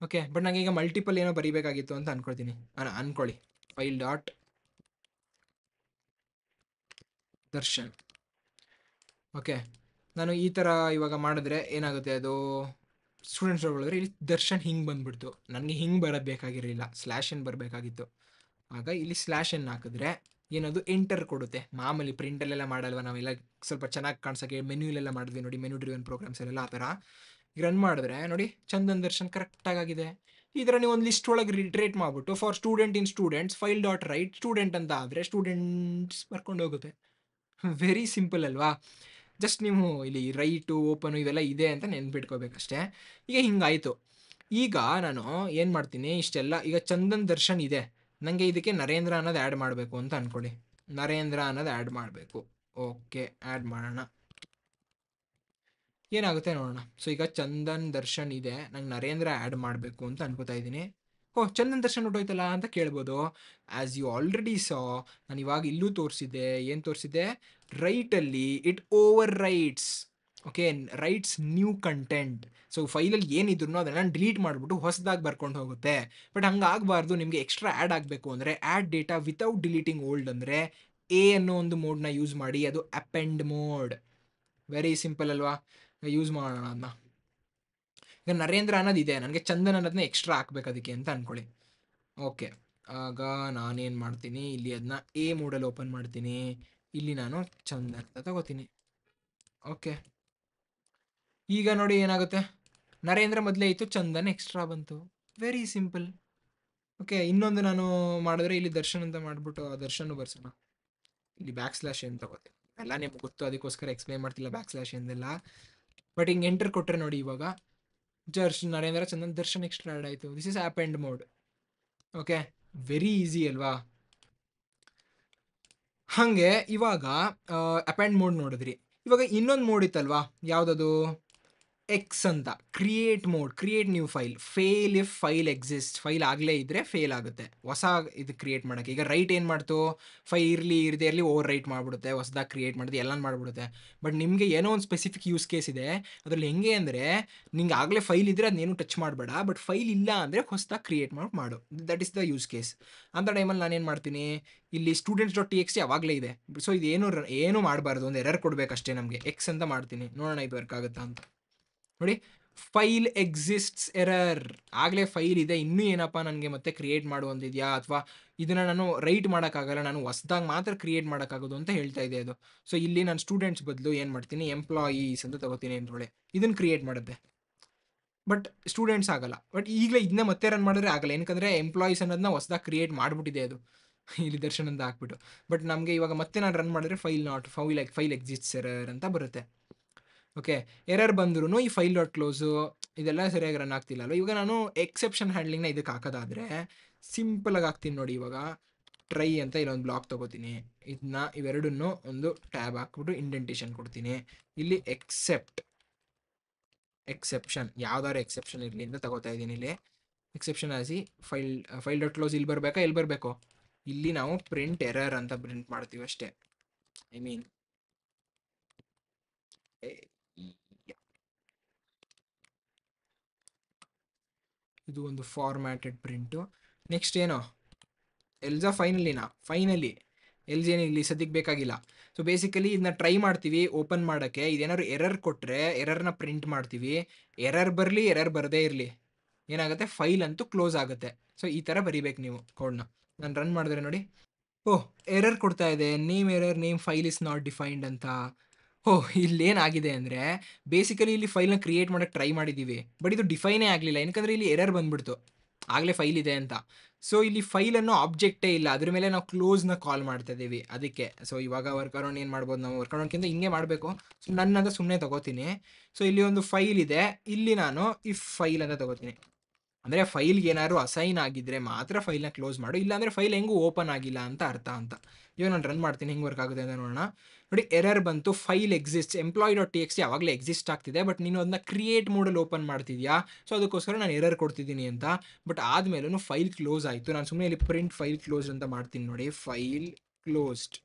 ಓಕೆ, ಬಟ್ ನನಗೆ ಈಗ ಮಲ್ಟಿಪಲ್ ಏನೋ ಬರೀಬೇಕಾಗಿತ್ತು ಅಂತ ಅನ್ಕೊಳ್ಳಿ. File dot Darshan. ಓಕೆ, ನಾನು ಈ ಥರ ಇವಾಗ ಮಾಡಿದ್ರೆ ಏನಾಗುತ್ತೆ, ಅದು ಸ್ಟೂಡೆಂಟ್ಸ್ ಒಳಗಡೆ ಇಲ್ಲಿ ದರ್ಶನ್ ಹಿಂಗೆ ಬಂದುಬಿಡ್ತು. ನನಗೆ ಹಿಂಗೆ ಬರೋದು ಬೇಕಾಗಿರಲಿಲ್ಲ, /n ಬರಬೇಕಾಗಿತ್ತು. ಆಗ ಇಲ್ಲಿ /n ಹಾಕಿದ್ರೆ ಏನದು ಎಂಟರ್ ಕೊಡುತ್ತೆ. ಮಾಮೂಲಿ ಪ್ರಿಂಟಲ್ಲೆಲ್ಲ ಮಾಡಲ್ವ ನಾವೆಲ್ಲ, ಸ್ವಲ್ಪ ಚೆನ್ನಾಗಿ ಕಾಣಿಸೋಕ್ಕೆ ಮೆನ್ಯೂಲೆಲ್ಲ ಮಾಡಿದ್ವಿ ನೋಡಿ, ಮೆನ್ಯೂ ಡ್ರಿವನ್ ಪ್ರೋಗ್ರಾಮ್ಸಲ್ಲೆಲ್ಲ ಆ ಥರ. ರನ್ ಮಾಡಿದ್ರೆ ನೋಡಿ, ಚಂದನ್ ದರ್ಶನ್ ಕರೆಕ್ಟಾಗಿದೆ. ಈ ಥರ ನೀವು ಒಂದು ಲಿಸ್ಟ್ ಒಳಗೆ ರಿಟ್ರೇಟ್ ಮಾಡಿಬಿಟ್ಟು for student in students file dot write student ಅಂತ ಆದರೆ ಸ್ಟೂಡೆಂಟ್ಸ್ ಬರ್ಕೊಂಡು ಹೋಗುತ್ತೆ. ವೆರಿ ಸಿಂಪಲ್ ಅಲ್ವಾ. ಜಸ್ಟ್ ನೀವು ಇಲ್ಲಿ ರೈಟು, ಓಪನು ಇವೆಲ್ಲ ಇದೆ ಅಂತ ನೆನ್ಪಿಟ್ಕೋಬೇಕಷ್ಟೇ. ಈಗ ಹಿಂಗಾಯಿತು. ಈಗ ನಾನು ಏನು ಮಾಡ್ತೀನಿ, ಇಷ್ಟೆಲ್ಲ ಈಗ ಚಂದನ್ ದರ್ಶನ್ ಇದೆ, ನನಗೆ ಇದಕ್ಕೆ ನರೇಂದ್ರ ಅನ್ನೋದು ಆ್ಯಡ್ ಮಾಡಬೇಕು ಅಂತ ಅಂದ್ಕೊಳ್ಳಿ. ನರೇಂದ್ರ ಅನ್ನೋದು ಆ್ಯಡ್ ಮಾಡಬೇಕು. ಓಕೆ, ಆ್ಯಡ್ ಮಾಡೋಣ. ಏನಾಗುತ್ತೆ ನೋಡೋಣ. ಸೊ ಈಗ ಚಂದನ್ ದರ್ಶನ್ ಇದೆ, ನಂಗೆ ನರೇಂದ್ರ ಆ್ಯಡ್ ಮಾಡಬೇಕು ಅಂತ ಅನ್ಕೋತಾ ಇದ್ದೀನಿ. ಚಂದನ್ ದರ್ಶನ್ ಹೊಟ್ಟೋಯ್ತಲ್ಲ ಅಂತ ಕೇಳ್ಬೋದು. ಆ್ಯಸ್ ಯು ಆಲ್ರೆಡಿ ಸಾ, ನಾನು ಇವಾಗ ಇಲ್ಲೂ ತೋರಿಸಿದ್ದೆ. ಏನು ತೋರಿಸಿದ್ದೆ, ರೈಟಲ್ಲಿ it overwrites. Okay, writes new content. So ಫೈಲಲ್ಲಿ ಏನಿದ್ರು ಅದನ್ನು ಡಿಲೀಟ್ ಮಾಡಿಬಿಟ್ಟು ಹೊಸದಾಗಿ ಬರ್ಕೊಂಡು ಹೋಗುತ್ತೆ. ಬಟ್ ಹಂಗಾಗಬಾರ್ದು. ನಿಮಗೆ ಎಕ್ಸ್ಟ್ರಾ ಆ್ಯಡ್ ಆಗಬೇಕು ಅಂದರೆ add data without deleting old ಅಂದರೆ ಎ ಅನ್ನೋ ಒಂದು ಮೋಡ್ನ ಯೂಸ್ ಮಾಡಿ. ಅದು ಅಪೆಂಡ್ ಮೋಡ್. ವೆರಿ ಸಿಂಪಲ್ ಅಲ್ವಾ. ಯೂಸ್ ಮಾಡೋಣ ಅದನ್ನ. ಈಗ ನರೇಂದ್ರ ಅನ್ನೋದಿದೆ, ನನಗೆ ಚಂದನ್ ಅನ್ನೋದನ್ನ ಎಕ್ಸ್ಟ್ರಾ ಹಾಕ್ಬೇಕು ಅದಕ್ಕೆ ಅಂತ ಅಂದ್ಕೊಳ್ಳಿ. ಓಕೆ, ಆಗ ನಾನೇನು ಮಾಡ್ತೀನಿ, ಇಲ್ಲಿ ಅದನ್ನ ಎ ಮೋಡಲ್ಲಿ ಓಪನ್ ಮಾಡ್ತೀನಿ. ಇಲ್ಲಿ ನಾನು ಚಂದನ್ ಅಂತ ತಗೋತೀನಿ. ಓಕೆ, ಈಗ ನೋಡಿ ಏನಾಗುತ್ತೆ, ನರೇಂದ್ರ ಮೊದಲೇ ಇತ್ತು, ಚಂದನ್ ಎಕ್ಸ್ಟ್ರಾ ಬಂತು. Very simple. ಓಕೆ, ಇನ್ನೊಂದು ನಾನು ಮಾಡಿದ್ರೆ ಇಲ್ಲಿ ದರ್ಶನ್ ಅಂತ ಮಾಡಿಬಿಟ್ಟು ಆ ದರ್ಶನ್ ಬರ್ಸೋಣ. ಇಲ್ಲಿ /n ತಗೋತೀನಿ. ಎಲ್ಲ ನಿಮ್ಗೆ ಗೊತ್ತು, ಅದಕ್ಕೋಸ್ಕರ ಎಕ್ಸ್ಪ್ಲೈನ್ ಮಾಡ್ತಿಲ್ಲ /n ಎಂದೆಲ್ಲ. ಬಟ್ ಹಿಂಗೆ ಎಂಟರ್ ಕೊಟ್ಟರೆ ನೋಡಿ, ಇವಾಗ ನರೇಂದ್ರ ಚಂದನ್ ದರ್ಶನ್ ಎಕ್ಸ್ಟ್ರಾ ಆಡ್ ಆಯಿತು. This is app end mode. Okay, very easy ಅಲ್ವಾ? ಹಾಗೆ ಇವಾಗ ಅಪೆಂಡ್ ಮೋಡ್ ನೋಡಿದ್ರಿ. ಇವಾಗ ಇನ್ನೊಂದು ಮೋಡ್ ಇತ್ತಲ್ವಾ, ಯಾವುದದು? ಎಕ್ಸ್ ಅಂತ, create mode, create new file. Fail if file exist, file ಆಗಲೇ ಇದ್ದರೆ ಫೇಲ್ ಆಗುತ್ತೆ ಹೊಸ ಇದು ಕ್ರಿಯೇಟ್ ಮಾಡೋಕ್ಕೆ. ಈಗ ರೈಟ್ ಏನು ಮಾಡ್ತು, ಫೈಲ್ ಇರಲಿ ಇರದೇ ಇರಲಿ ಓವರ್ ರೈಟ್ ಮಾಡಿಬಿಡುತ್ತೆ, ಹೊಸದಾಗಿ ಕ್ರಿಯೇಟ್ ಮಾಡಿದೆ ಎಲ್ಲ ಮಾಡಿಬಿಡುತ್ತೆ. ಬಟ್ ನಿಮಗೆ ಏನೋ ಒಂದು ಸ್ಪೆಸಿಫಿಕ್ ಯೂಸ್ ಕೇಸ್ ಇದೆ, ಅದರಲ್ಲಿ ಹೆಂಗೆ ಅಂದರೆ ನಿಂಗೆ ಆಗಲೇ ಫೈಲ್ ಇದ್ದರೆ ಅದನ್ನೇನು ಟಚ್ ಮಾಡಬೇಡ, ಬಟ್ ಫೈಲ್ ಇಲ್ಲ ಅಂದರೆ ಹೊಸದಾಗಿ ಕ್ರಿಯೇಟ್ ಮಾಡು. That is the use case. ಅಂಥ ಟೈಮಲ್ಲಿ ನಾನೇನು ಮಾಡ್ತೀನಿ, ಇಲ್ಲಿ students.txt ಯಾವಾಗಲೇ ಇದೆ, ಸೊ ಏನು ಮಾಡಬಾರ್ದು, ಒಂದು ಎರರ್ ಕೊಡಬೇಕಷ್ಟೇ ನಮಗೆ. ಎಕ್ಸ್ ಅಂತ ಮಾಡ್ತೀನಿ, ನೋಡೋಣ ಇದು ವರ್ಕ್ ಆಗುತ್ತಾ ಅಂತ. ನೋಡಿ, ಫೈಲ್ ಎಕ್ಸಿಸ್ಟ್ಸ್ ಎರರ್. ಆಗಲೇ ಫೈಲ್ ಇದೆ, ಇನ್ನೂ ಏನಪ್ಪ ನನಗೆ ಮತ್ತೆ ಕ್ರಿಯೇಟ್ ಮಾಡುವಂತಿದೆಯಾ, ಅಥವಾ ಇದನ್ನು ನಾನು ರೈಟ್ ಮಾಡೋಕ್ಕಾಗಲ್ಲ, ನಾನು ಹೊಸ್ದಾಗಿ ಮಾತ್ರ ಕ್ರಿಯೇಟ್ ಮಾಡೋಕ್ಕಾಗೋದು ಅಂತ ಹೇಳ್ತಾ ಇದೆ ಅದು. ಸೊ ಇಲ್ಲಿ ನಾನು ಸ್ಟೂಡೆಂಟ್ಸ್ ಬದಲು ಏನು ಮಾಡ್ತೀನಿ, ಎಂಪ್ಲಾಯೀಸ್ ಅಂತ ತಗೋತೀನಿ ಅಂದ್ರೊಳೆ, ಇದನ್ನು ಕ್ರಿಯೇಟ್ ಮಾಡುತ್ತೆ. ಬಟ್ ಸ್ಟೂಡೆಂಟ್ಸ್ ಆಗಲ್ಲ. ಬಟ್ ಈಗಲೇ ಇದನ್ನ ಮತ್ತೆ ರನ್ ಮಾಡಿದ್ರೆ ಆಗಲ್ಲ, ಏನಕ್ಕಂದರೆ ಎಂಪ್ಲಾಯೀಸ್ ಅನ್ನೋದನ್ನ ಹೊಸ್ದಾಗಿ ಕ್ರಿಯೇಟ್ ಮಾಡಿಬಿಟ್ಟಿದೆ ಅದು ಇಲ್ಲಿ ದರ್ಶನ್ ಅಂತ ಹಾಕ್ಬಿಟ್ಟು. ಬಟ್ ನಮಗೆ ಇವಾಗ ಮತ್ತೆ ನಾನು ರನ್ ಮಾಡಿದ್ರೆ ಫೈಲ್ ಎಕ್ಸಿಸ್ಟ್ಸ್ ಎರರ್ ಅಂತ ಬರುತ್ತೆ. ಓಕೆ, ಎರರ್ ಬಂದ್ರೂ ಈ ಫೈಲ್ ಡಾಟ್ ಕ್ಲೋಸು ಇದೆಲ್ಲ ಸರಿಯಾಗಿ ರನ್ ಆಗ್ತಿಲ್ಲ ಅಲ್ವ. ಇವಾಗ ನಾನು ಎಕ್ಸೆಪ್ಷನ್ ಹ್ಯಾಂಡ್ಲಿಂಗ್ನ ಇದಕ್ಕೆ ಹಾಕೋದಾದರೆ ಸಿಂಪಲಾಗಿ ಹಾಕ್ತೀನಿ ನೋಡಿ. ಇವಾಗ ಟ್ರೈ ಅಂತ ಇಲ್ಲೊಂದು ಬ್ಲಾಕ್ ತೊಗೋತೀನಿ, ಇದನ್ನ ಇವೆರಡನ್ನೂ ಒಂದು ಟ್ಯಾಬ್ ಹಾಕ್ಬಿಟ್ಟು ಇಂಡೆಂಟೇಷನ್ ಕೊಡ್ತೀನಿ. ಇಲ್ಲಿ ಎಕ್ಸೆಪ್ಷನ್ ಯಾವ್ದಾದ್ರು ಎಕ್ಸೆಪ್ಷನ್ ಇರಲಿ ಅಂತ ತಗೋತಾ ಇದ್ದೀನಿ. ಇಲ್ಲಿ ಎಕ್ಸೆಪ್ಷನ್ ಆಸಿ ಫೈಲ್ ಡಾಟ್ ಕ್ಲೋಸ್ ಇಲ್ಲಿ ಬರಬೇಕಾ, ಎಲ್ಲಿ ಬರಬೇಕು, ಇಲ್ಲಿ ನಾವು ಪ್ರಿಂಟ್ ಎರರ್ ಅಂತ ಪ್ರಿಂಟ್ ಮಾಡ್ತೀವಿ ಅಷ್ಟೇ. ಐ ಮೀನ್ ಇದು ಒಂದು ಫಾರ್ಮ್ಯಾಟೆಡ್ ಪ್ರಿಂಟು. ನೆಕ್ಸ್ಟ್ ಏನೋ ಎಲ್ಸ ಫೈನಲಿ ಎಲ್ಸ್ ಏನು ಇಲ್ಲಿ ಸದ್ಯಕ್ಕೆ ಬೇಕಾಗಿಲ್ಲ. ಸೊ ಬೇಸಿಕಲಿ ಇದನ್ನ ಟ್ರೈ ಮಾಡ್ತೀವಿ ಓಪನ್ ಮಾಡೋಕ್ಕೆ. ಇದೇನಾದ್ರು ಎರರ್ ಕೊಟ್ಟರೆ ಎರರ್ನ ಪ್ರಿಂಟ್ ಮಾಡ್ತೀವಿ. ಎರರ್ ಬರಲಿ ಎರರ್ ಬರದೇ ಇರಲಿ ಏನಾಗುತ್ತೆ, ಫೈಲ್ ಅಂತೂ ಕ್ಲೋಸ್ ಆಗುತ್ತೆ. ಸೊ ಈ ಥರ ಬರಿಬೇಕು ನೀವು ಕೋಡ್ನ. ನಾನು ರನ್ ಮಾಡಿದ್ರೆ ನೋಡಿ, ಓಹ್ ಎರರ್ ಕೊಡ್ತಾ ಇದೆ, name file is not defined ಅಂತ. ಓಹ್ ಇಲ್ಲೇನಾಗಿದೆ ಅಂದರೆ ಬೇಸಿಕಲಿ ಇಲ್ಲಿ ಫೈಲ್ನ ಕ್ರಿಯೇಟ್ ಮಾಡೋಕ್ಕೆ ಟ್ರೈ ಮಾಡಿದ್ದೀವಿ, ಬಟ್ ಇದು ಡಿಫೈನೇ ಆಗಲಿಲ್ಲ, ಏನಕ್ಕಂದರೆ ಇಲ್ಲಿ ಎರರ್ ಬಂದ್ಬಿಡ್ತು ಆಗಲೇ ಫೈಲ್ ಇದೆ ಅಂತ. ಸೊ ಇಲ್ಲಿ ಫೈಲ್ ಅನ್ನೋ ಆಬ್ಜೆಕ್ಟೇ ಇಲ್ಲ, ಅದ್ರ ಮೇಲೆ ನಾವು ಕ್ಲೋಸ್ನ ಕಾಲ್ ಮಾಡ್ತಾ ಇದ್ದೀವಿ ಅದಕ್ಕೆ. ಸೊ ಇವಾಗ ವರ್ಕ್ ಅರೌಂಡ್ ಏನು ಮಾಡ್ಬೋದು, ನಾವು ವರ್ಕ್ ಅರೌಂಡ್ಕಿಂತ ಹಿಂಗೆ ಮಾಡಬೇಕು. ಸೊ ನನ್ನಂತ ಸುಮ್ಮನೆ ತಗೋತೀನಿ. ಸೊ ಇಲ್ಲಿ ಒಂದು ಫೈಲ್ ಇದೆ, ಇಲ್ಲಿ ನಾನು ಇಫ್ ಫೈಲ್ ಅಂತ ತಗೋತೀನಿ. ಅಂದರೆ ಫೈಲ್ಗೆ ಏನಾದ್ರು ಅಸೈನ್ ಆಗಿದ್ದರೆ ಮಾತ್ರ ಫೈಲ್ನ ಕ್ಲೋಸ್ ಮಾಡು, ಇಲ್ಲಾಂದರೆ ಫೈಲ್ ಹೆಂಗೂ ಓಪನ್ ಆಗಿಲ್ಲ ಅಂತ ಅರ್ಥ ಅಂತ. ಇವಾಗ ನಾನು ರನ್ ಮಾಡ್ತೀನಿ, ಹೆಂಗೆ ವರ್ಕ್ ಆಗುತ್ತೆ ಅಂತ ನೋಡೋಣ. ನೋಡಿ, ಎರರ್ ಬಂತು, ಫೈಲ್ ಎಕ್ಸಿಸ್ಟ್, ಎಂಪ್ಲಾಯ್.txt ಯಾವಾಗಲೇ ಎಕ್ಸಿಸ್ಟ್ ಆಗ್ತಿದೆ, ಬಟ್ ನೀನು ಅದನ್ನ ಕ್ರಿಯೇಟ್ ಮೋಡಲ್ಲಿ ಓಪನ್ ಮಾಡ್ತಿದ್ಯಾ, ಸೊ ಅದಕ್ಕೋಸ್ಕರ ನಾನು ಎರರ್ ಕೊಡ್ತಿದ್ದೀನಿ ಅಂತ. ಬಟ್ ಆದಮೇಲೂ ಫೈಲ್ ಕ್ಲೋಸ್ ಆಯಿತು. ನಾನು ಸುಮ್ಮನೆ ಇಲ್ಲಿ ಪ್ರಿಂಟ್ ಫೈಲ್ ಕ್ಲೋಸ್ಡ್ ಅಂತ ಮಾಡ್ತೀನಿ ನೋಡಿ, ಫೈಲ್ ಕ್ಲೋಸ್ಡ್.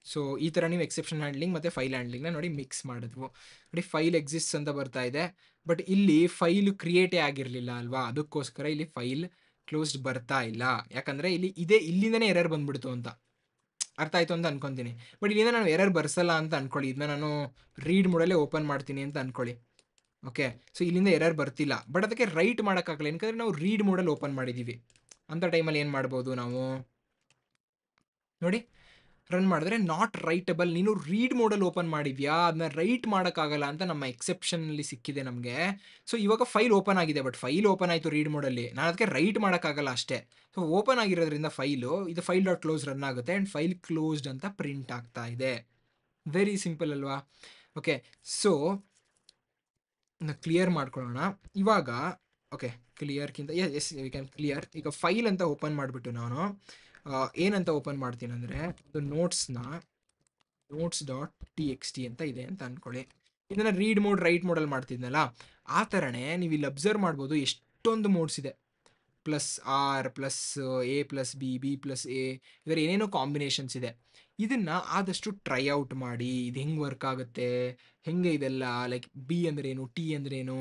ಸೊ ಈ ಥರ ನೀವು ಎಕ್ಸೆಪ್ಷನ್ ಹ್ಯಾಂಡ್ಲಿಂಗ್ ಮತ್ತು ಫೈಲ್ ಹ್ಯಾಂಡ್ಲಿಂಗ್ನ ನೋಡಿ ಮಿಕ್ಸ್ ಮಾಡಿದ್ವು. ನೋಡಿ, ಫೈಲ್ ಎಕ್ಸಿಸ್ಟ್ ಅಂತ ಬರ್ತಾ ಇದೆ, ಬಟ್ ಇಲ್ಲಿ ಫೈಲು ಕ್ರಿಯೇಟೇ ಆಗಿರಲಿಲ್ಲ ಅಲ್ವಾ, ಅದಕ್ಕೋಸ್ಕರ ಇಲ್ಲಿ ಫೈಲ್ ಕ್ಲೋಸ್ಡ್ ಬರ್ತಾ ಇಲ್ಲ. ಯಾಕಂದರೆ ಇಲ್ಲಿಂದನೇ ಎರರ್ ಬಂದ್ಬಿಡ್ತು ಅಂತ ಅರ್ಥ ಆಯಿತು ಅಂತ ಅನ್ಕೊತೀನಿ. ಬಟ್ ಇಲ್ಲಿಂದ ನಾನು ಎರರ್ ಬರ್ಸಲ್ಲ ಅಂತ ಅನ್ಕೊಳ್ಳಿ, ಇದನ್ನ ನಾನು ರೀಡ್ ಮೋಡಲ್ಲೇ ಓಪನ್ ಮಾಡ್ತೀನಿ ಅಂತ ಅನ್ಕೊಳ್ಳಿ. ಓಕೆ, ಸೊ ಇಲ್ಲಿಂದ ಎರರ್ ಬರ್ತಿಲ್ಲ, ಬಟ್ ಅದಕ್ಕೆ ರೈಟ್ ಮಾಡೋಕ್ಕಾಗಲ್ಲ, ಏನಂದರೆ ನಾವು ರೀಡ್ ಮೋಡಲ್ಲಿ ಓಪನ್ ಮಾಡಿದ್ದೀವಿ. ಅಂಥ ಟೈಮಲ್ಲಿ ಏನು ಮಾಡ್ಬೋದು ನಾವು ನೋಡಿ, ರನ್ ಮಾಡಿದ್ರೆ ನಾಟ್ ರೈಟಬಲ್, ನೀನು ರೀಡ್ ಮೋಡಲ್ಲಿ ಓಪನ್ ಮಾಡಿದ್ಯಾ, ಅದನ್ನ ರೈಟ್ ಮಾಡೋಕ್ಕಾಗಲ್ಲ ಅಂತ ನಮ್ಮ ಎಕ್ಸೆಪ್ಷನಲ್ಲಿ ಸಿಕ್ಕಿದೆ ನಮಗೆ. ಸೊ ಇವಾಗ ಫೈಲ್ ಓಪನ್ ಆಗಿದೆ, ಬಟ್ ಫೈಲ್ ಓಪನ್ ಆಯಿತು ರೀಡ್ ಮೋಡಲ್ಲಿ, ನಾನು ಅದಕ್ಕೆ ರೈಟ್ ಮಾಡೋಕ್ಕಾಗಲ್ಲ ಅಷ್ಟೇ. ಸೊ ಓಪನ್ ಆಗಿರೋದ್ರಿಂದ ಇದು ಫೈಲ್ ಡಾಟ್ ಕ್ಲೋಸ್ ರನ್ ಆಗುತ್ತೆ ಆ್ಯಂಡ್ ಫೈಲ್ ಕ್ಲೋಸ್ಡ್ ಅಂತ ಪ್ರಿಂಟ್ ಆಗ್ತಾ ಇದೆ. ವೆರಿ ಸಿಂಪಲ್ ಅಲ್ವಾ? ಓಕೆ, ಸೊ ಕ್ಲಿಯರ್ ಮಾಡ್ಕೊಳ್ಳೋಣ ಇವಾಗ. ಓಕೆ, ಕ್ಲಿಯರ್ಗಿಂತ ಎಸ್ ವಿ ಕ್ಯಾನ್ ಕ್ಲಿಯರ್. ಈಗ ಫೈಲ್ ಅಂತ ಓಪನ್ ಮಾಡಿಬಿಟ್ಟು ನಾನು ಏನಂತ ಓಪನ್ ಮಾಡ್ತೀನಿ ಅಂದರೆ ಒಂದು notes.txt ಅಂತ ಇದೆ ಅಂತ ಅಂದ್ಕೊಳ್ಳಿ. ಇದನ್ನು ರೀಡ್ ಮೋಡ್ ರೈಟ್ ಮೋಡಲ್ಲಿ ಮಾಡ್ತಿದ್ನಲ್ಲ, ಆ ಥರನೇ ನೀವು ಇಲ್ಲಿ ಅಬ್ಸರ್ವ್ ಮಾಡ್ಬೋದು ಎಷ್ಟೊಂದು ಮೋಡ್ಸ್ ಇದೆ. +R +A+B B+A ಇದರ ಏನೇನೋ ಕಾಂಬಿನೇಷನ್ಸ್ ಇದೆ. ಇದನ್ನು ಆದಷ್ಟು ಟ್ರೈ ಔಟ್ ಮಾಡಿ, ಇದು ಹೆಂಗೆ ವರ್ಕ್ ಆಗುತ್ತೆ, ಹೆಂಗೆ ಇದೆಲ್ಲ ಲೈಕ್ ಬಿ ಅಂದ್ರೇನು, ಟಿ ಅಂದ್ರೇನು,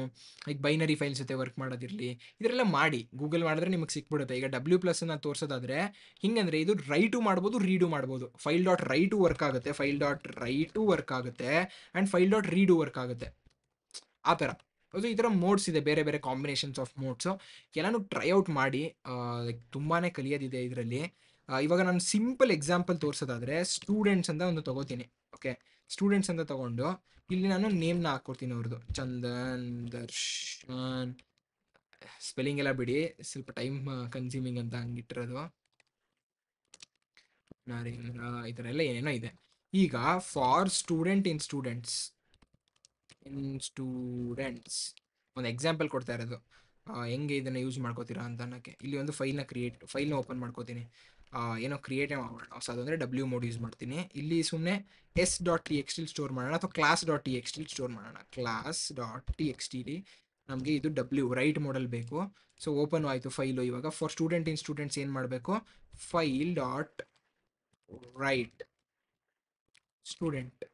ಲೈಕ್ ಬೈನರಿ ಫೈಲ್ಸ್ ಜೊತೆ ವರ್ಕ್ ಮಾಡೋದಿರಲಿ, ಇದರೆಲ್ಲ ಮಾಡಿ ಗೂಗಲ್ ಮಾಡಿದ್ರೆ ನಿಮಗೆ ಸಿಕ್ಬಿಡುತ್ತೆ. ಈಗ W+ಅನ್ನು ತೋರಿಸೋದಾದರೆ ಹಿಂಗಂದರೆ ಇದು ರೈಟು ಮಾಡ್ಬೋದು, ರೀಡು ಮಾಡ್ಬೋದು. ಫೈಲ್ ಡಾಟ್ ರೈಟು ವರ್ಕ್ ಆಗುತ್ತೆ, and file dot reed work ಆಗುತ್ತೆ. ಆ ಥರ ಅದು ಈ ಥರ ಮೋಡ್ಸ್ ಇದೆ, ಬೇರೆ ಬೇರೆ ಕಾಂಬಿನೇಷನ್ಸ್ ಆಫ್ ಮೋಡ್ಸು. ಎಲ್ಲನೂ ಟ್ರೈ ಔಟ್ ಮಾಡಿ, ಲೈಕ್ ತುಂಬಾ ಕಲಿಯೋದಿದೆ ಇದರಲ್ಲಿ. ಇವಾಗ ನಾನು ಸಿಂಪಲ್ ಎಕ್ಸಾಂಪಲ್ ತೋರಿಸೋದಾದರೆ ಸ್ಟೂಡೆಂಟ್ಸ್ ಅಂತ ಒಂದು ತೊಗೋತೀನಿ. ಓಕೆ, ಸ್ಟೂಡೆಂಟ್ಸ್ ಅಂತ ತೊಗೊಂಡು ಇಲ್ಲಿ ನಾನು ನೇಮ್ನ ಹಾಕ್ಕೊಡ್ತೀನಿ ಅವ್ರದ್ದು, ಚಂದನ್ ದರ್ಶನ್. ಸ್ಪೆಲ್ಲಿಂಗ್ ಎಲ್ಲ ಬಿಡಿ, ಸ್ವಲ್ಪ ಟೈಮ್ ಕನ್ಸ್ಯೂಮಿಂಗ್ ಅಂತ ಹಂಗಿಟ್ಟಿರೋದು. ನರೇಂದ್ರ, ಈ ಥರ ಎಲ್ಲ ಏನೇನೋ ಇದೆ. ಈಗ ಫಾರ್ ಸ್ಟೂಡೆಂಟ್ ಇನ್ ಸ್ಟೂಡೆಂಟ್ಸ್ ಒಂದು ಎಕ್ಸಾಂಪಲ್ ಕೊಡ್ತಾ ಇರೋದು ಹೆಂಗೆ ಇದನ್ನು ಯೂಸ್ ಮಾಡ್ಕೋತೀರಾ ಅಂತ ಅನ್ನೋಕ್ಕೆ. ಇಲ್ಲಿ ಒಂದು ಫೈಲ್ನ ಓಪನ್ ಮಾಡ್ಕೋತೀನಿ. ಏನೋ ಕ್ರಿಯೇಟೇ ಮಾಡೋಣ ಹೊಸದು ಅಂದರೆ ಡಬ್ಲ್ಯೂ ಮೋಡ್ ಯೂಸ್ ಮಾಡ್ತೀನಿ. ಇಲ್ಲಿ ಸುಮ್ಮನೆ s.txt ಸ್ಟೋರ್ ಮಾಡೋಣ ಅಥವಾ class.txt ಸ್ಟೋರ್ ಮಾಡೋಣ. class.txt ನಮಗೆ ಇದು ರೈಟ್ ಮೋಡಲ್ಲಿ ಬೇಕು. ಸೊ ಓಪನ್ ಆಯಿತು ಫೈಲು. ಇವಾಗ ಫಾರ್ ಸ್ಟೂಡೆಂಟ್ಸ್ ಏನು ಮಾಡಬೇಕು, file dot write student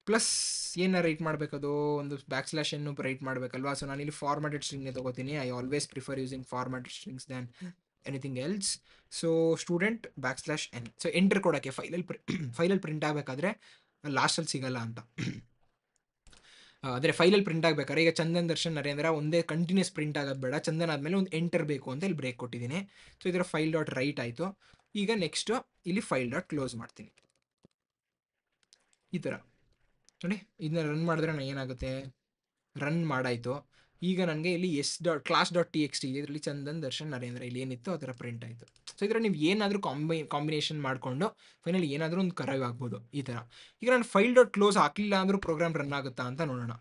plus ಏನ ರೈಟ್ ಮಾಡಬೇಕದು, ಒಂದು ಬ್ಯಾಕ್ ಸ್ಲ್ಯಾಶನ್ನು ರೈಟ್ ಮಾಡಬೇಕಲ್ವಾ. ಸೊ ನಾನಿಲ್ಲಿ ಫಾರ್ಮ್ಯಾಟೆಡ್ ಸ್ಟ್ರಿಂಗ್ನೇ ತೊಗೋತೀನಿ. I always prefer using formatted strings than anything else. So student \n. So enter ಕೊಡೋಕ್ಕೆ ಫೈಲಲ್ಲಿ ಪ್ರಿಂಟ್ ಆಗಬೇಕಾದ್ರೆ ಲಾಸ್ಟಲ್ಲಿ ಸಿಗಲ್ಲ ಅಂತ. ಆದರೆ ಫೈಲಲ್ಲಿ ಪ್ರಿಂಟ್ ಆಗಬೇಕಾದ್ರೆ ಈಗ ಚಂದನ್ ದರ್ಶನ್ ನರೇಂದ್ರ ಒಂದೇ ಕಂಟಿನ್ಯೂಸ್ ಪ್ರಿಂಟ್ ಆಗೋದು ಬೇಡ, ಚಂದನ್ ಆದಮೇಲೆ ಒಂದು ಎಂಟರ್ ಬೇಕು ಅಂತ ಇಲ್ಲಿ ಬ್ರೇಕ್ ಕೊಟ್ಟಿದ್ದೀನಿ. ಸೊ ಇದರ ಫೈಲ್ ಡಾಟ್ ರೈಟ್ ಆಯಿತು. ಈಗ ನೆಕ್ಸ್ಟು ಇಲ್ಲಿ ಫೈಲ್ ಡಾಟ್ ಕ್ಲೋಸ್ ಮಾಡ್ತೀನಿ. ಈ ಥರ ನೋಡಿ, ಇದನ್ನ ರನ್ ಮಾಡಿದ್ರೆ ನಾನು ಏನಾಗುತ್ತೆ, ರನ್ ಮಾಡಾಯಿತು. ಈಗ ನನಗೆ ಇಲ್ಲಿ class.txt ಇದೆ, ಇದರಲ್ಲಿ ಚಂದನ್ ದರ್ಶನ್ ನರೇಂದ್ರ ಇಲ್ಲಿ ಏನಿತ್ತು ಆ ಥರ ಪ್ರಿಂಟ್ ಆಯಿತು. ಸೊ ಇದರಲ್ಲಿ ನೀವು ಏನಾದರೂ ಕಾಂಬಿನೇಷನ್ ಮಾಡಿಕೊಂಡು ಫೈನಲಿ ಏನಾದರೂ ಒಂದು ಕರವ್ ಆಗ್ಬೋದು ಈ ಥರ. ಈಗ ನಾನು ಫೈಲ್ ಡಾಟ್ ಕ್ಲೋಸ್ ಹಾಕಲಿಲ್ಲ ಅಂದರೂ ಪ್ರೋಗ್ರಾಮ್ ರನ್ ಆಗುತ್ತಾ ಅಂತ ನೋಡೋಣ.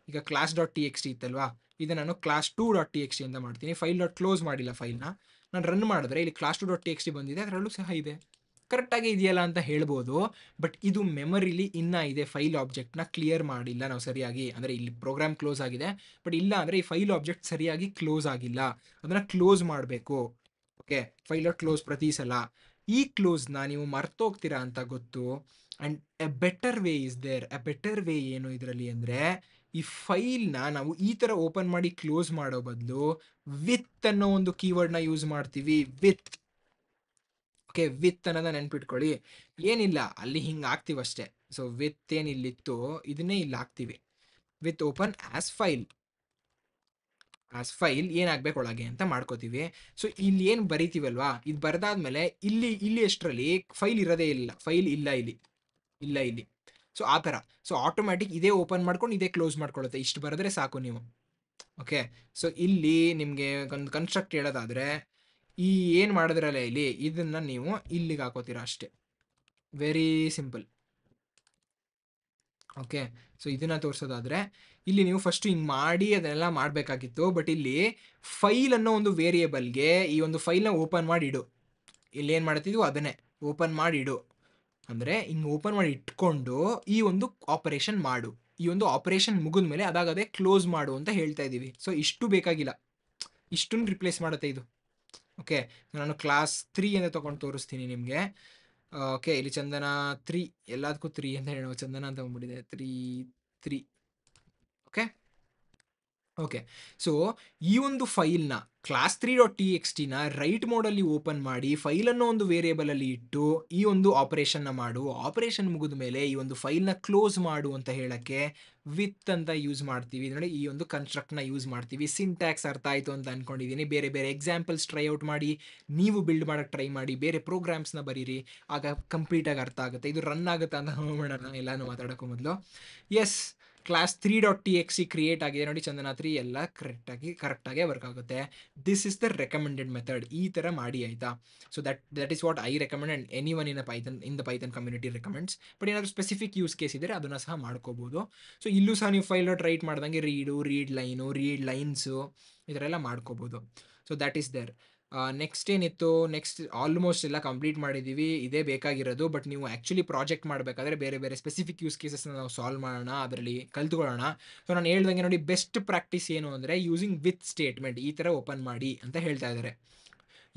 ಈಗ class.txt ಇತ್ತಲ್ವಾ, ಇದು ನಾನು class2.txt ಅಂತ ಮಾಡ್ತೀನಿ. ಫೈಲ್ ಡಾಟ್ ಕ್ಲೋಸ್ ಮಾಡಿಲ್ಲ ಫೈಲ್ನ, ನಾನು ರನ್ ಮಾಡಿದ್ರೆ ಇಲ್ಲಿ class2.txt ಬಂದಿದೆ, ಅದರಲ್ಲೂ ಸಹ ಇದೆ, ಕರೆಕ್ಟಾಗಿ ಇದೆಯಲ್ಲ ಅಂತ ಹೇಳ್ಬೋದು. ಬಟ್ ಇದು ಮೆಮರಿಲಿ ಇನ್ನೂ ಇದೆ, ಫೈಲ್ ಆಬ್ಜೆಕ್ಟ್ನ ಕ್ಲಿಯರ್ ಮಾಡಿಲ್ಲ ನಾವು ಸರಿಯಾಗಿ. ಅಂದರೆ ಇಲ್ಲಿ ಪ್ರೋಗ್ರಾಮ್ ಕ್ಲೋಸ್ ಆಗಿದೆ, ಬಟ್ ಇಲ್ಲ ಅಂದರೆ ಈ ಫೈಲ್ ಆಬ್ಜೆಕ್ಟ್ ಸರಿಯಾಗಿ ಕ್ಲೋಸ್ ಆಗಿಲ್ಲ, ಅದನ್ನು ಕ್ಲೋಸ್ ಮಾಡಬೇಕು. ಓಕೆ, ಫೈಲ್ ಡಾಟ್ ಕ್ಲೋಸ್ ಪ್ರತಿ ಸಲ. ಈ ಕ್ಲೋಸ್ನ ನೀವು ಮರ್ತೋಗ್ತೀರಾ ಅಂತ ಗೊತ್ತು. And a better way is there. A better way ಏನು ಇದರಲ್ಲಿ ಅಂದರೆ, ಈ ಫೈಲ್ನ ನಾವು ಈ ಥರ ಓಪನ್ ಮಾಡಿ ಕ್ಲೋಸ್ ಮಾಡೋ ಬದಲು ವಿತ್ ಅನ್ನೋ ಒಂದು ಕೀವರ್ಡ್ನ ಯೂಸ್ ಮಾಡ್ತೀವಿ. ಓಕೆ, ವಿತ್ ಅನ್ನೋದ ನೆನ್ಪಿಟ್ಕೊಳ್ಳಿ. ಏನಿಲ್ಲ, ಅಲ್ಲಿ ಹಿಂಗೆ ಹಾಕ್ತೀವಷ್ಟೇ. ಸೊ ವಿತ್ ಏನಿಲ್ಲಿತ್ತು ಇದನ್ನೇ ಇಲ್ಲಿ ಹಾಕ್ತೀವಿ. ವಿತ್ ಓಪನ್ ಆಸ್ ಫೈಲ್ ಏನಾಗಬೇಕು ಒಳಗೆ ಅಂತ ಮಾಡ್ಕೋತೀವಿ. ಸೊ ಇಲ್ಲಿ ಏನು ಬರಿತೀವಲ್ವಾ, ಇದು ಬರೆದಾದ್ಮೇಲೆ ಇಲ್ಲಿ ಎಷ್ಟರಲ್ಲಿ ಫೈಲ್ ಇರೋದೇ ಇಲ್ಲ, ಫೈಲ್ ಇಲ್ಲ ಇಲ್ಲಿ. ಸೊ ಆ ಥರ. ಸೊ ಆಟೋಮ್ಯಾಟಿಕ್ ಇದೇ ಓಪನ್ ಮಾಡ್ಕೊಂಡು ಇದೇ ಕ್ಲೋಸ್ ಮಾಡ್ಕೊಳ್ಳುತ್ತೆ. ಇಷ್ಟು ಬರೆದ್ರೆ ಸಾಕು ನೀವು. ಓಕೆ, ಸೊ ಇಲ್ಲಿ ನಿಮಗೆ ಒಂದು ಕನ್ಸ್ಟ್ರಕ್ಟ್ ಹೇಳೋದಾದರೆ, ಈ ಏನು ಮಾಡಿದ್ರಲ್ಲ ಇಲ್ಲಿ, ಇದನ್ನು ನೀವು ಇಲ್ಲಿಗೆ ಹಾಕೋತೀರಾ ಅಷ್ಟೇ. Very simple. ಓಕೆ, ಸೊ ಇದನ್ನು ತೋರಿಸೋದಾದರೆ ಇಲ್ಲಿ ನೀವು ಫಸ್ಟು ಹಿಂಗೆ ಮಾಡಿ ಅದನ್ನೆಲ್ಲ ಮಾಡಬೇಕಾಗಿತ್ತು. ಬಟ್ ಇಲ್ಲಿ ಫೈಲ್ ಅನ್ನೋ ಒಂದು ವೇರಿಯೇಬಲ್ಗೆ ಈ ಒಂದು ಫೈಲ್ನ ಓಪನ್ ಮಾಡಿ ಇಡು. ಇಲ್ಲಿ ಏನು ಮಾಡ್ತಿದ್ವು ಅದನ್ನೇ ಓಪನ್ ಮಾಡಿ ಇಡು ಅಂದರೆ ಹಿಂಗೆ ಓಪನ್ ಮಾಡಿ ಇಟ್ಕೊಂಡು ಈ ಒಂದು ಆಪರೇಷನ್ ಮಾಡು. ಈ ಒಂದು ಆಪರೇಷನ್ ಮುಗಿದ ಮೇಲೆ ಅದಾಗದೇ ಕ್ಲೋಸ್ ಮಾಡು ಅಂತ ಹೇಳ್ತಾ ಇದ್ದೀವಿ. ಸೊ ಇಷ್ಟು ಬೇಕಾಗಿಲ್ಲ, ಇಷ್ಟನ್ನು ರಿಪ್ಲೇಸ್ ಮಾಡುತ್ತೆ ಇದು. ಓಕೆ, ನಾನು ಕ್ಲಾಸ್ 3 ಅಂತ ತೊಗೊಂಡು ತೋರಿಸ್ತೀನಿ ನಿಮಗೆ. ಓಕೆ, ಇಲ್ಲಿ ಚಂದನ 3, ಎಲ್ಲದಕ್ಕೂ 3 ಅಂತ ಹೇಳೋ, ಚಂದನ ಅಂತ ಬಂದ್ಬಿಟ್ಟಿದೆ 3. ಓಕೆ, ಸೊ ಈ ಒಂದು ಫೈಲ್ನ class3.txt ರೈಟ್ ಮೋಡಲ್ಲಿ ಓಪನ್ ಮಾಡಿ ಫೈಲನ್ನು ಒಂದು ವೇರಿಯೇಬಲಲ್ಲಿ ಇಟ್ಟು ಈ ಒಂದು ಆಪರೇಷನ್ನ ಮಾಡು. ಆಪರೇಷನ್ ಮುಗಿದ ಮೇಲೆ ಈ ಒಂದು ಫೈಲ್ನ ಕ್ಲೋಸ್ ಮಾಡು ಅಂತ ಹೇಳೋಕ್ಕೆ ವಿತ್ ಅಂತ ಯೂಸ್ ಮಾಡ್ತೀವಿ. ನೋಡಿ, ಈ ಒಂದು ಕನ್ಸ್ಟ್ರಕ್ಟ್ನ ಯೂಸ್ ಮಾಡ್ತೀವಿ. ಸಿಂಟ್ಯಾಕ್ಸ್ ಅರ್ಥ ಆಯಿತು ಅಂತ ಅಂದ್ಕೊಂಡಿದ್ದೀನಿ. ಬೇರೆ ಎಕ್ಸಾಂಪಲ್ಸ್ ಟ್ರೈ ಔಟ್ ಮಾಡಿ, ನೀವು ಬಿಲ್ಡ್ ಮಾಡೋಕ್ಕೆ ಟ್ರೈ ಮಾಡಿ, ಬೇರೆ ಪ್ರೋಗ್ರಾಮ್ಸ್ನ ಬರೀರಿ, ಆಗ ಕಂಪ್ಲೀಟಾಗಿ ಅರ್ಥ ಆಗುತ್ತೆ. ಇದು ರನ್ ಆಗುತ್ತೆ ಅಂತ ನೋಡೋಣ ಎಲ್ಲನೂ ಮಾತಾಡೋಕ್ಕೂ ಮೊದಲು. ಎಸ್, class3.txt ಕ್ರಿಯೇಟ್ ಆಗಿದೆ ನೋಡಿ, ಚಂದನ 3 ಎಲ್ಲ ಕರೆಕ್ಟಾಗಿ ವರ್ಕ್ ಆಗುತ್ತೆ. This is the recommended method. ಈ ಥರ ಮಾಡಿ ಆಯಿತಾ. So that is what I recommend and anyone in the Python community recommends. But ಏನಾದರೂ ಸ್ಪೆಸಿಫಿಕ್ ಯೂಸ್ ಕೇಸ್ ಇದ್ದರೆ ಅದನ್ನು ಸಹ ಮಾಡ್ಕೋಬೋದು. ಸೊ ಇಲ್ಲೂ ಸಹ ನೀವು ಫೈಲ್ ಡಾಟ್ ರೈಟ್ ಮಾಡ್ದಂಗೆ ರೀಡ್ ಲೈನ್ಸು ಈ ಥರ ಎಲ್ಲ ಮಾಡ್ಕೋಬೋದು. So that is there. Next next almost ಎಲ್ಲ ಕಂಪ್ಲೀಟ್ ಮಾಡಿದ್ದೀವಿ. ಇದೇ ಬೇಕಾಗಿರೋದು. ಬಟ್ ನೀವು ಆ್ಯಕ್ಚುಲಿ ಪ್ರಾಜೆಕ್ಟ್ ಮಾಡಬೇಕಾದ್ರೆ ಬೇರೆ ಸ್ಪೆಸಿಫಿಕ್ ಯೂಸ್ ಕೇಸಸ್ನ ನಾವು ಸಾಲ್ವ್ ಮಾಡೋಣ, ಅದರಲ್ಲಿ ಕಲ್ತ್ಕೊಳ್ಳೋಣ. ಸೊ ನಾನು ಹೇಳ್ದಂಗೆ ನೋಡಿ, ಬೆಸ್ಟ್ ಪ್ರಾಕ್ಟೀಸ್ ಏನು ಅಂದರೆ ಯೂಸಿಂಗ್ ವಿತ್ ಸ್ಟೇಟ್ಮೆಂಟ್ ಈ ಥರ ಓಪನ್ ಮಾಡಿ ಅಂತ ಹೇಳ್ತಾ ಇದ್ದಾರೆ.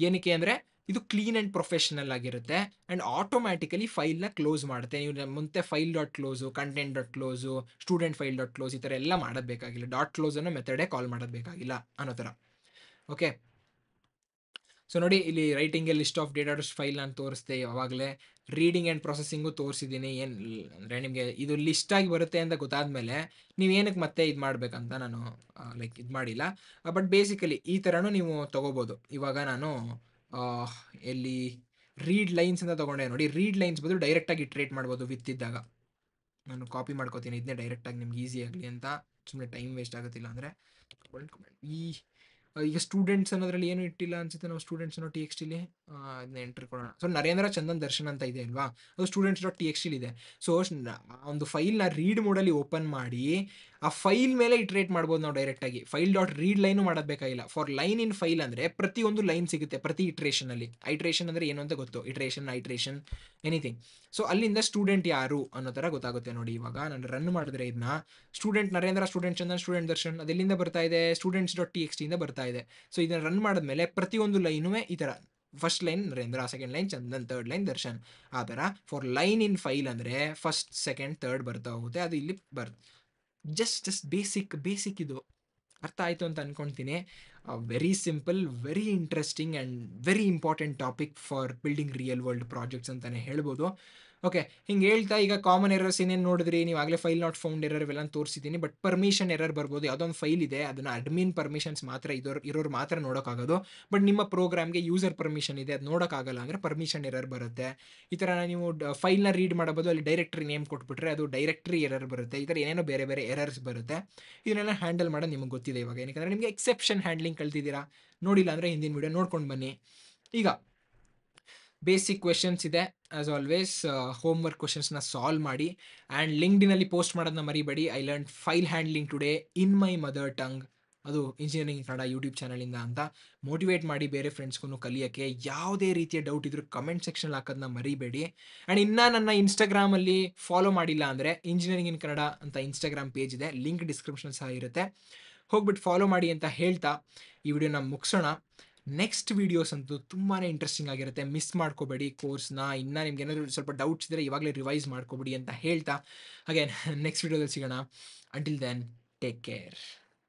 ಏನಕ್ಕೆ ಅಂದರೆ ಇದು ಕ್ಲೀನ್ ಆ್ಯಂಡ್ ಪ್ರೊಫೆಷನಲ್ ಆಗಿರುತ್ತೆ ಆ್ಯಂಡ್ ಆಟೋಮ್ಯಾಟಿಕಲಿ ಫೈಲ್ನ ಕ್ಲೋಸ್ ಮಾಡುತ್ತೆ. ನೀವು ಮುಂದೆ file dot close, content dot close, student file dot close ಈ ಥರ ಎಲ್ಲ ಮಾಡೋದು ಬೇಕಾಗಿಲ್ಲ. ಡಾಟ್ ಕ್ಲೋಸ್ ಅನ್ನೋ ಮೆಥಡೇ ಕಾಲ್ ಮಾಡೋದು ಬೇಕಾಗಿಲ್ಲ ಅನ್ನೋ ಥರ. ಓಕೆ, ಸೊ ನೋಡಿ, ಇಲ್ಲಿ ರೈಟಿಂಗ್ಗೆ ಲಿಸ್ಟ್ ಆಫ್ ಡೇಟಾ ಫೈಲ್ ನಾನು ತೋರಿಸ್ದೆ ಯಾವಾಗಲೇ. ರೀಡಿಂಗ್ ಆ್ಯಂಡ್ ಪ್ರೊಸೆಸಿಂಗು ತೋರಿಸಿದ್ದೀನಿ. ಏನು ಅಂದರೆ ನಿಮಗೆ ಇದು ಲಿಸ್ಟಾಗಿ ಬರುತ್ತೆ ಅಂತ ಗೊತ್ತಾದಮೇಲೆ ನೀವೇನಕ್ಕೆ ಮತ್ತೆ ಇದು ಮಾಡಬೇಕಂತ ನಾನು ಇದು ಮಾಡಿಲ್ಲ. ಬಟ್ ಬೇಸಿಕಲಿ ಈ ಥರನೂ ನೀವು ತೊಗೋಬೋದು. ಇವಾಗ ನಾನು ಎಲ್ಲಿ ರೀಡ್ ಲೈನ್ಸ್ ಅಂತ ತೊಗೊಂಡೆ ನೋಡಿ. ರೀಡ್ ಲೈನ್ಸ್ ಬದಲು ಡೈರೆಕ್ಟಾಗಿ ಇಟ್ರೇಟ್ ಮಾಡ್ಬೋದು ವಿತ್ ಇದ್ದಾಗ. ನಾನು ಕಾಪಿ ಮಾಡ್ಕೋತೀನಿ ಇದನ್ನೇ ಡೈರೆಕ್ಟಾಗಿ ನಿಮ್ಗೆ ಈಸಿ ಆಗಲಿ ಅಂತ. ಸುಮ್ಮನೆ ಟೈಮ್ ವೇಸ್ಟ್ ಆಗುತ್ತಿಲ್ಲ ಅಂದರೆ ಈ ಈಗ ಸ್ಟೂಡೆಂಟ್ಸ್ ಅನ್ನೋದ್ರಲ್ಲಿ ಏನು ಇಟ್ಟಿಲ್ಲ ಅನ್ಸುತ್ತೆ ನಾವು ಸ್ಟೂಡೆಂಟ್ಸ್ ಅನ್ನೋ ಟಿ ಎಕ್ಸ್ ಟಿಲಿ ಅದನ್ನ ಎಂಟ್ರಿ ಕೊಡೋಣ. ಸೊ ನರೇಂದ್ರ ಚಂದನ್ ದರ್ಶನ್ ಅಂತ ಇದೆ ಅಲ್ವಾ, ಅದು ಸ್ಟೂಡೆಂಟ್ಸ್ ಡಾಟ್ ಟಿ ಎಕ್ಸ್ ಟಿಲಿ ಇದೆ. ಸೊ ಒಂದು ಫೈಲ್ನ ರೀಡ್ ಮೋಡಲ್ಲಿ ಓಪನ್ ಮಾಡಿ ಆ ಫೈಲ್ ಮೇಲೆ ಇಟ್ರೇಟ್ ಮಾಡ್ಬೋದು ನಾವು ಡೈರೆಕ್ಟಾಗಿ. ಫೈಲ್ ಡಾಟ್ ರೀಡ್ ಲೈನು ಮಾಡೋದು ಬೇಕಾಗಿಲ್ಲ. ಫಾರ್ ಲೈನ್ ಇನ್ ಫೈಲ್ ಅಂದರೆ ಪ್ರತಿಯೊಂದು ಲೈನ್ ಸಿಗುತ್ತೆ ಪ್ರತಿ ಇಟ್ರೇಷನಲ್ಲಿ. ಐಟ್ರೇಷನ್ ಅಂದರೆ ಏನು ಅಂತ ಗೊತ್ತು, ಐಟ್ರೇಷನ್ ಎನಿಥಿಂಗ್. ಸೊ ಅಲ್ಲಿಂದ ಸ್ಟೂಡೆಂಟ್ ಯಾರು ಅನ್ನೋ ಥರ ಗೊತ್ತಾಗುತ್ತೆ ನೋಡಿ. ಇವಾಗ ನಾನು ರನ್ ಮಾಡಿದ್ರೆ ಇದನ್ನ student Narendra, student Chandan, student Darshan ಅದೆಲ್ಲಿಂದ ಬರ್ತಾ ಇದೆ, ಸ್ಟೂಡೆಂಟ್ಸ್ ಡಾಟ್ ಟಿ ಎಕ್ಸ್ ಟಿಯಿಂದ ಬರ್ತಾ ಇದೆ. ಸೊ ಇದನ್ನ ರನ್ ಮಾಡಿದ್ಮೇಲೆ ಪ್ರತಿಯೊಂದು ಲೈನು ಈ ಥರ first line Narendra, second line Chandan, third line Darshan, ಆ ಥರ. ಫಾರ್ ಲೈನ್ ಇನ್ ಫೈಲ್ ಅಂದರೆ ಫಸ್ಟ್ ಸೆಕೆಂಡ್ ಥರ್ಡ್ ಬರ್ತಾ ಹೋಗುತ್ತೆ. ಅದು ಇಲ್ಲಿ ಜಸ್ಟ್ ಬೇಸಿಕ್ ಇದು ಅರ್ಥ ಆಯಿತು ಅಂತ ಅನ್ಕೊಳ್ತೀನಿ. Very simple, very interesting and very important topic for building real world projects ಅಂತಲೇ ಹೇಳ್ಬೋದು. ಓಕೆ, ಹಿಂಗೆ ಹೇಳ್ತಾ ಈಗ ಕಾಮನ್ ಎರರ್ಸ್ ಏನೇನು ನೋಡಿದ್ರಿ ನೀವು ಆಗಲೇ, ಫೈಲ್ ನಾಟ್ ಫೌಂಡ್ ಎರರ್ ಇವೆಲ್ಲ ತೋರಿಸಿದ್ದೀನಿ. ಬಟ್ ಪರ್ಮಿಷನ್ ಎರರ್ ಬರ್ಬೋದು. ಯಾವುದೊಂದು ಫೈಲ್ ಇದೆ ಅದನ್ನು ಅಡ್ಮಿನ್ ಪರ್ಮಿಷನ್ಸ್ ಮಾತ್ರ ಇರೋರು ಮಾತ್ರ ನೋಡೋಕ್ಕಾಗೋದು. ಬಟ್ ನಿಮ್ಮ ಪ್ರೋಗ್ರಾಮ್ಗೆ ಯೂಸರ್ ಪರ್ಮಿಷನ್ ಇದೆ, ಅದು ನೋಡೋಕ್ಕಾಗಲ್ಲ ಅಂದರೆ ಪರ್ಮಿಷನ್ ಎರರ್ ಬರುತ್ತೆ. ಈ ಥರ ನೀವು ಫೈಲ್ನ ರೀಡ್ ಮಾಡೋಬೋದು, ಅಲ್ಲಿ ಡೈರೆಕ್ಟ್ರಿ ನೇಮ್ ಕೊಟ್ಬಿಟ್ರೆ ಅದು ಡೈರೆಕ್ಟ್ರಿ ಎರರ್ ಬರುತ್ತೆ. ಈ ಥರ ಏನೇನೋ ಬೇರೆ ಬೇರೆ ಎರರ್ಸ್ ಬರುತ್ತೆ. ಇದನ್ನೆಲ್ಲ ಹ್ಯಾಂಡಲ್ ಮಾಡೋದು ನಿಮಗೆ ಗೊತ್ತಿದೆ ಇವಾಗ. ಏನಕ್ಕೆ ನಿಮಗೆ ಎಕ್ಸೆಪ್ಷನ್ ಹ್ಯಾಂಡ್ಲಿಂಗ್ ಕಲ್ತಿದ್ದೀರಾ, ನೋಡಿಲ್ಲ ಅಂದರೆ ಹಿಂದಿನ ವಿಡಿಯೋ ನೋಡ್ಕೊಂಡು ಬನ್ನಿ. ಈಗ ಬೇಸಿಕ್ ಕ್ವೆಶನ್ಸ್ ಇದೆ ಆಸ್ ಆಲ್ವೇಸ್. ಹೋಮ್ವರ್ಕ್ ಕ್ವೆಶನ್ಸ್ನ ಸಾಲ್ವ್ ಮಾಡಿ ಆ್ಯಂಡ್ ಲಿಂಕ್ಡ್ಇನಲ್ಲಿ ಪೋಸ್ಟ್ ಮಾಡೋದನ್ನ ಮರಿಬೇಡಿ. I learn file handling today in my mother tongue, ಅದು ಇಂಜಿನಿಯರಿಂಗ್ ಕನ್ನಡ ಯೂಟ್ಯೂಬ್ ಚಾನಲಿಂದ ಅಂತ. ಮೋಟಿವೇಟ್ ಮಾಡಿ ಬೇರೆ ಫ್ರೆಂಡ್ಸ್ಗೂ ಕಲಿಯೋಕ್ಕೆ. ಯಾವುದೇ ರೀತಿಯ ಡೌಟ್ ಇದ್ರೂ ಕಮೆಂಟ್ ಸೆಕ್ಷನ್ ಹಾಕೋದನ್ನ ಮರಿಬೇಡಿ. ಆ್ಯಂಡ್ ಇನ್ನೂ ನನ್ನ ಇನ್ಸ್ಟಾಗ್ರಾಮಲ್ಲಿ ಫಾಲೋ ಮಾಡಿಲ್ಲ ಅಂದರೆ ಇಂಜಿನಿಯರಿಂಗ್ ಇನ್ ಕನ್ನಡ ಅಂತ ಇನ್ಸ್ಟಾಗ್ರಾಮ್ ಪೇಜ್ ಇದೆ, ಲಿಂಕ್ ಡಿಸ್ಕ್ರಿಪ್ಷನ್ ಸಹ ಇರುತ್ತೆ, ಹೋಗ್ಬಿಟ್ಟು ಫಾಲೋ ಮಾಡಿ ಅಂತ ಹೇಳ್ತಾ ಈ ವಿಡಿಯೋನ ಮುಗಿಸೋಣ. ನೆಕ್ಸ್ಟ್ ವೀಡಿಯೋಸ್ ಅಂತೂ ತುಂಬಾ ಇಂಟ್ರೆಸ್ಟಿಂಗ್ ಆಗಿರುತ್ತೆ, ಮಿಸ್ ಮಾಡ್ಕೋಬೇಡಿ ಕೋರ್ಸ್ನ. ಇನ್ನೂ ನಿಮ್ಗೆ ಏನಾದರೂ ಸ್ವಲ್ಪ ಡೌಟ್ಸ್ ಇದ್ದರೆ ಇವಾಗಲೇ ರಿವೈಸ್ ಮಾಡ್ಕೋಬಿಡಿ ಅಂತ ಹೇಳ್ತಾ ಹಾಗೆ ನೆಕ್ಸ್ಟ್ ವೀಡಿಯೋದಲ್ಲಿ ಸಿಗೋಣ. Until then, take care.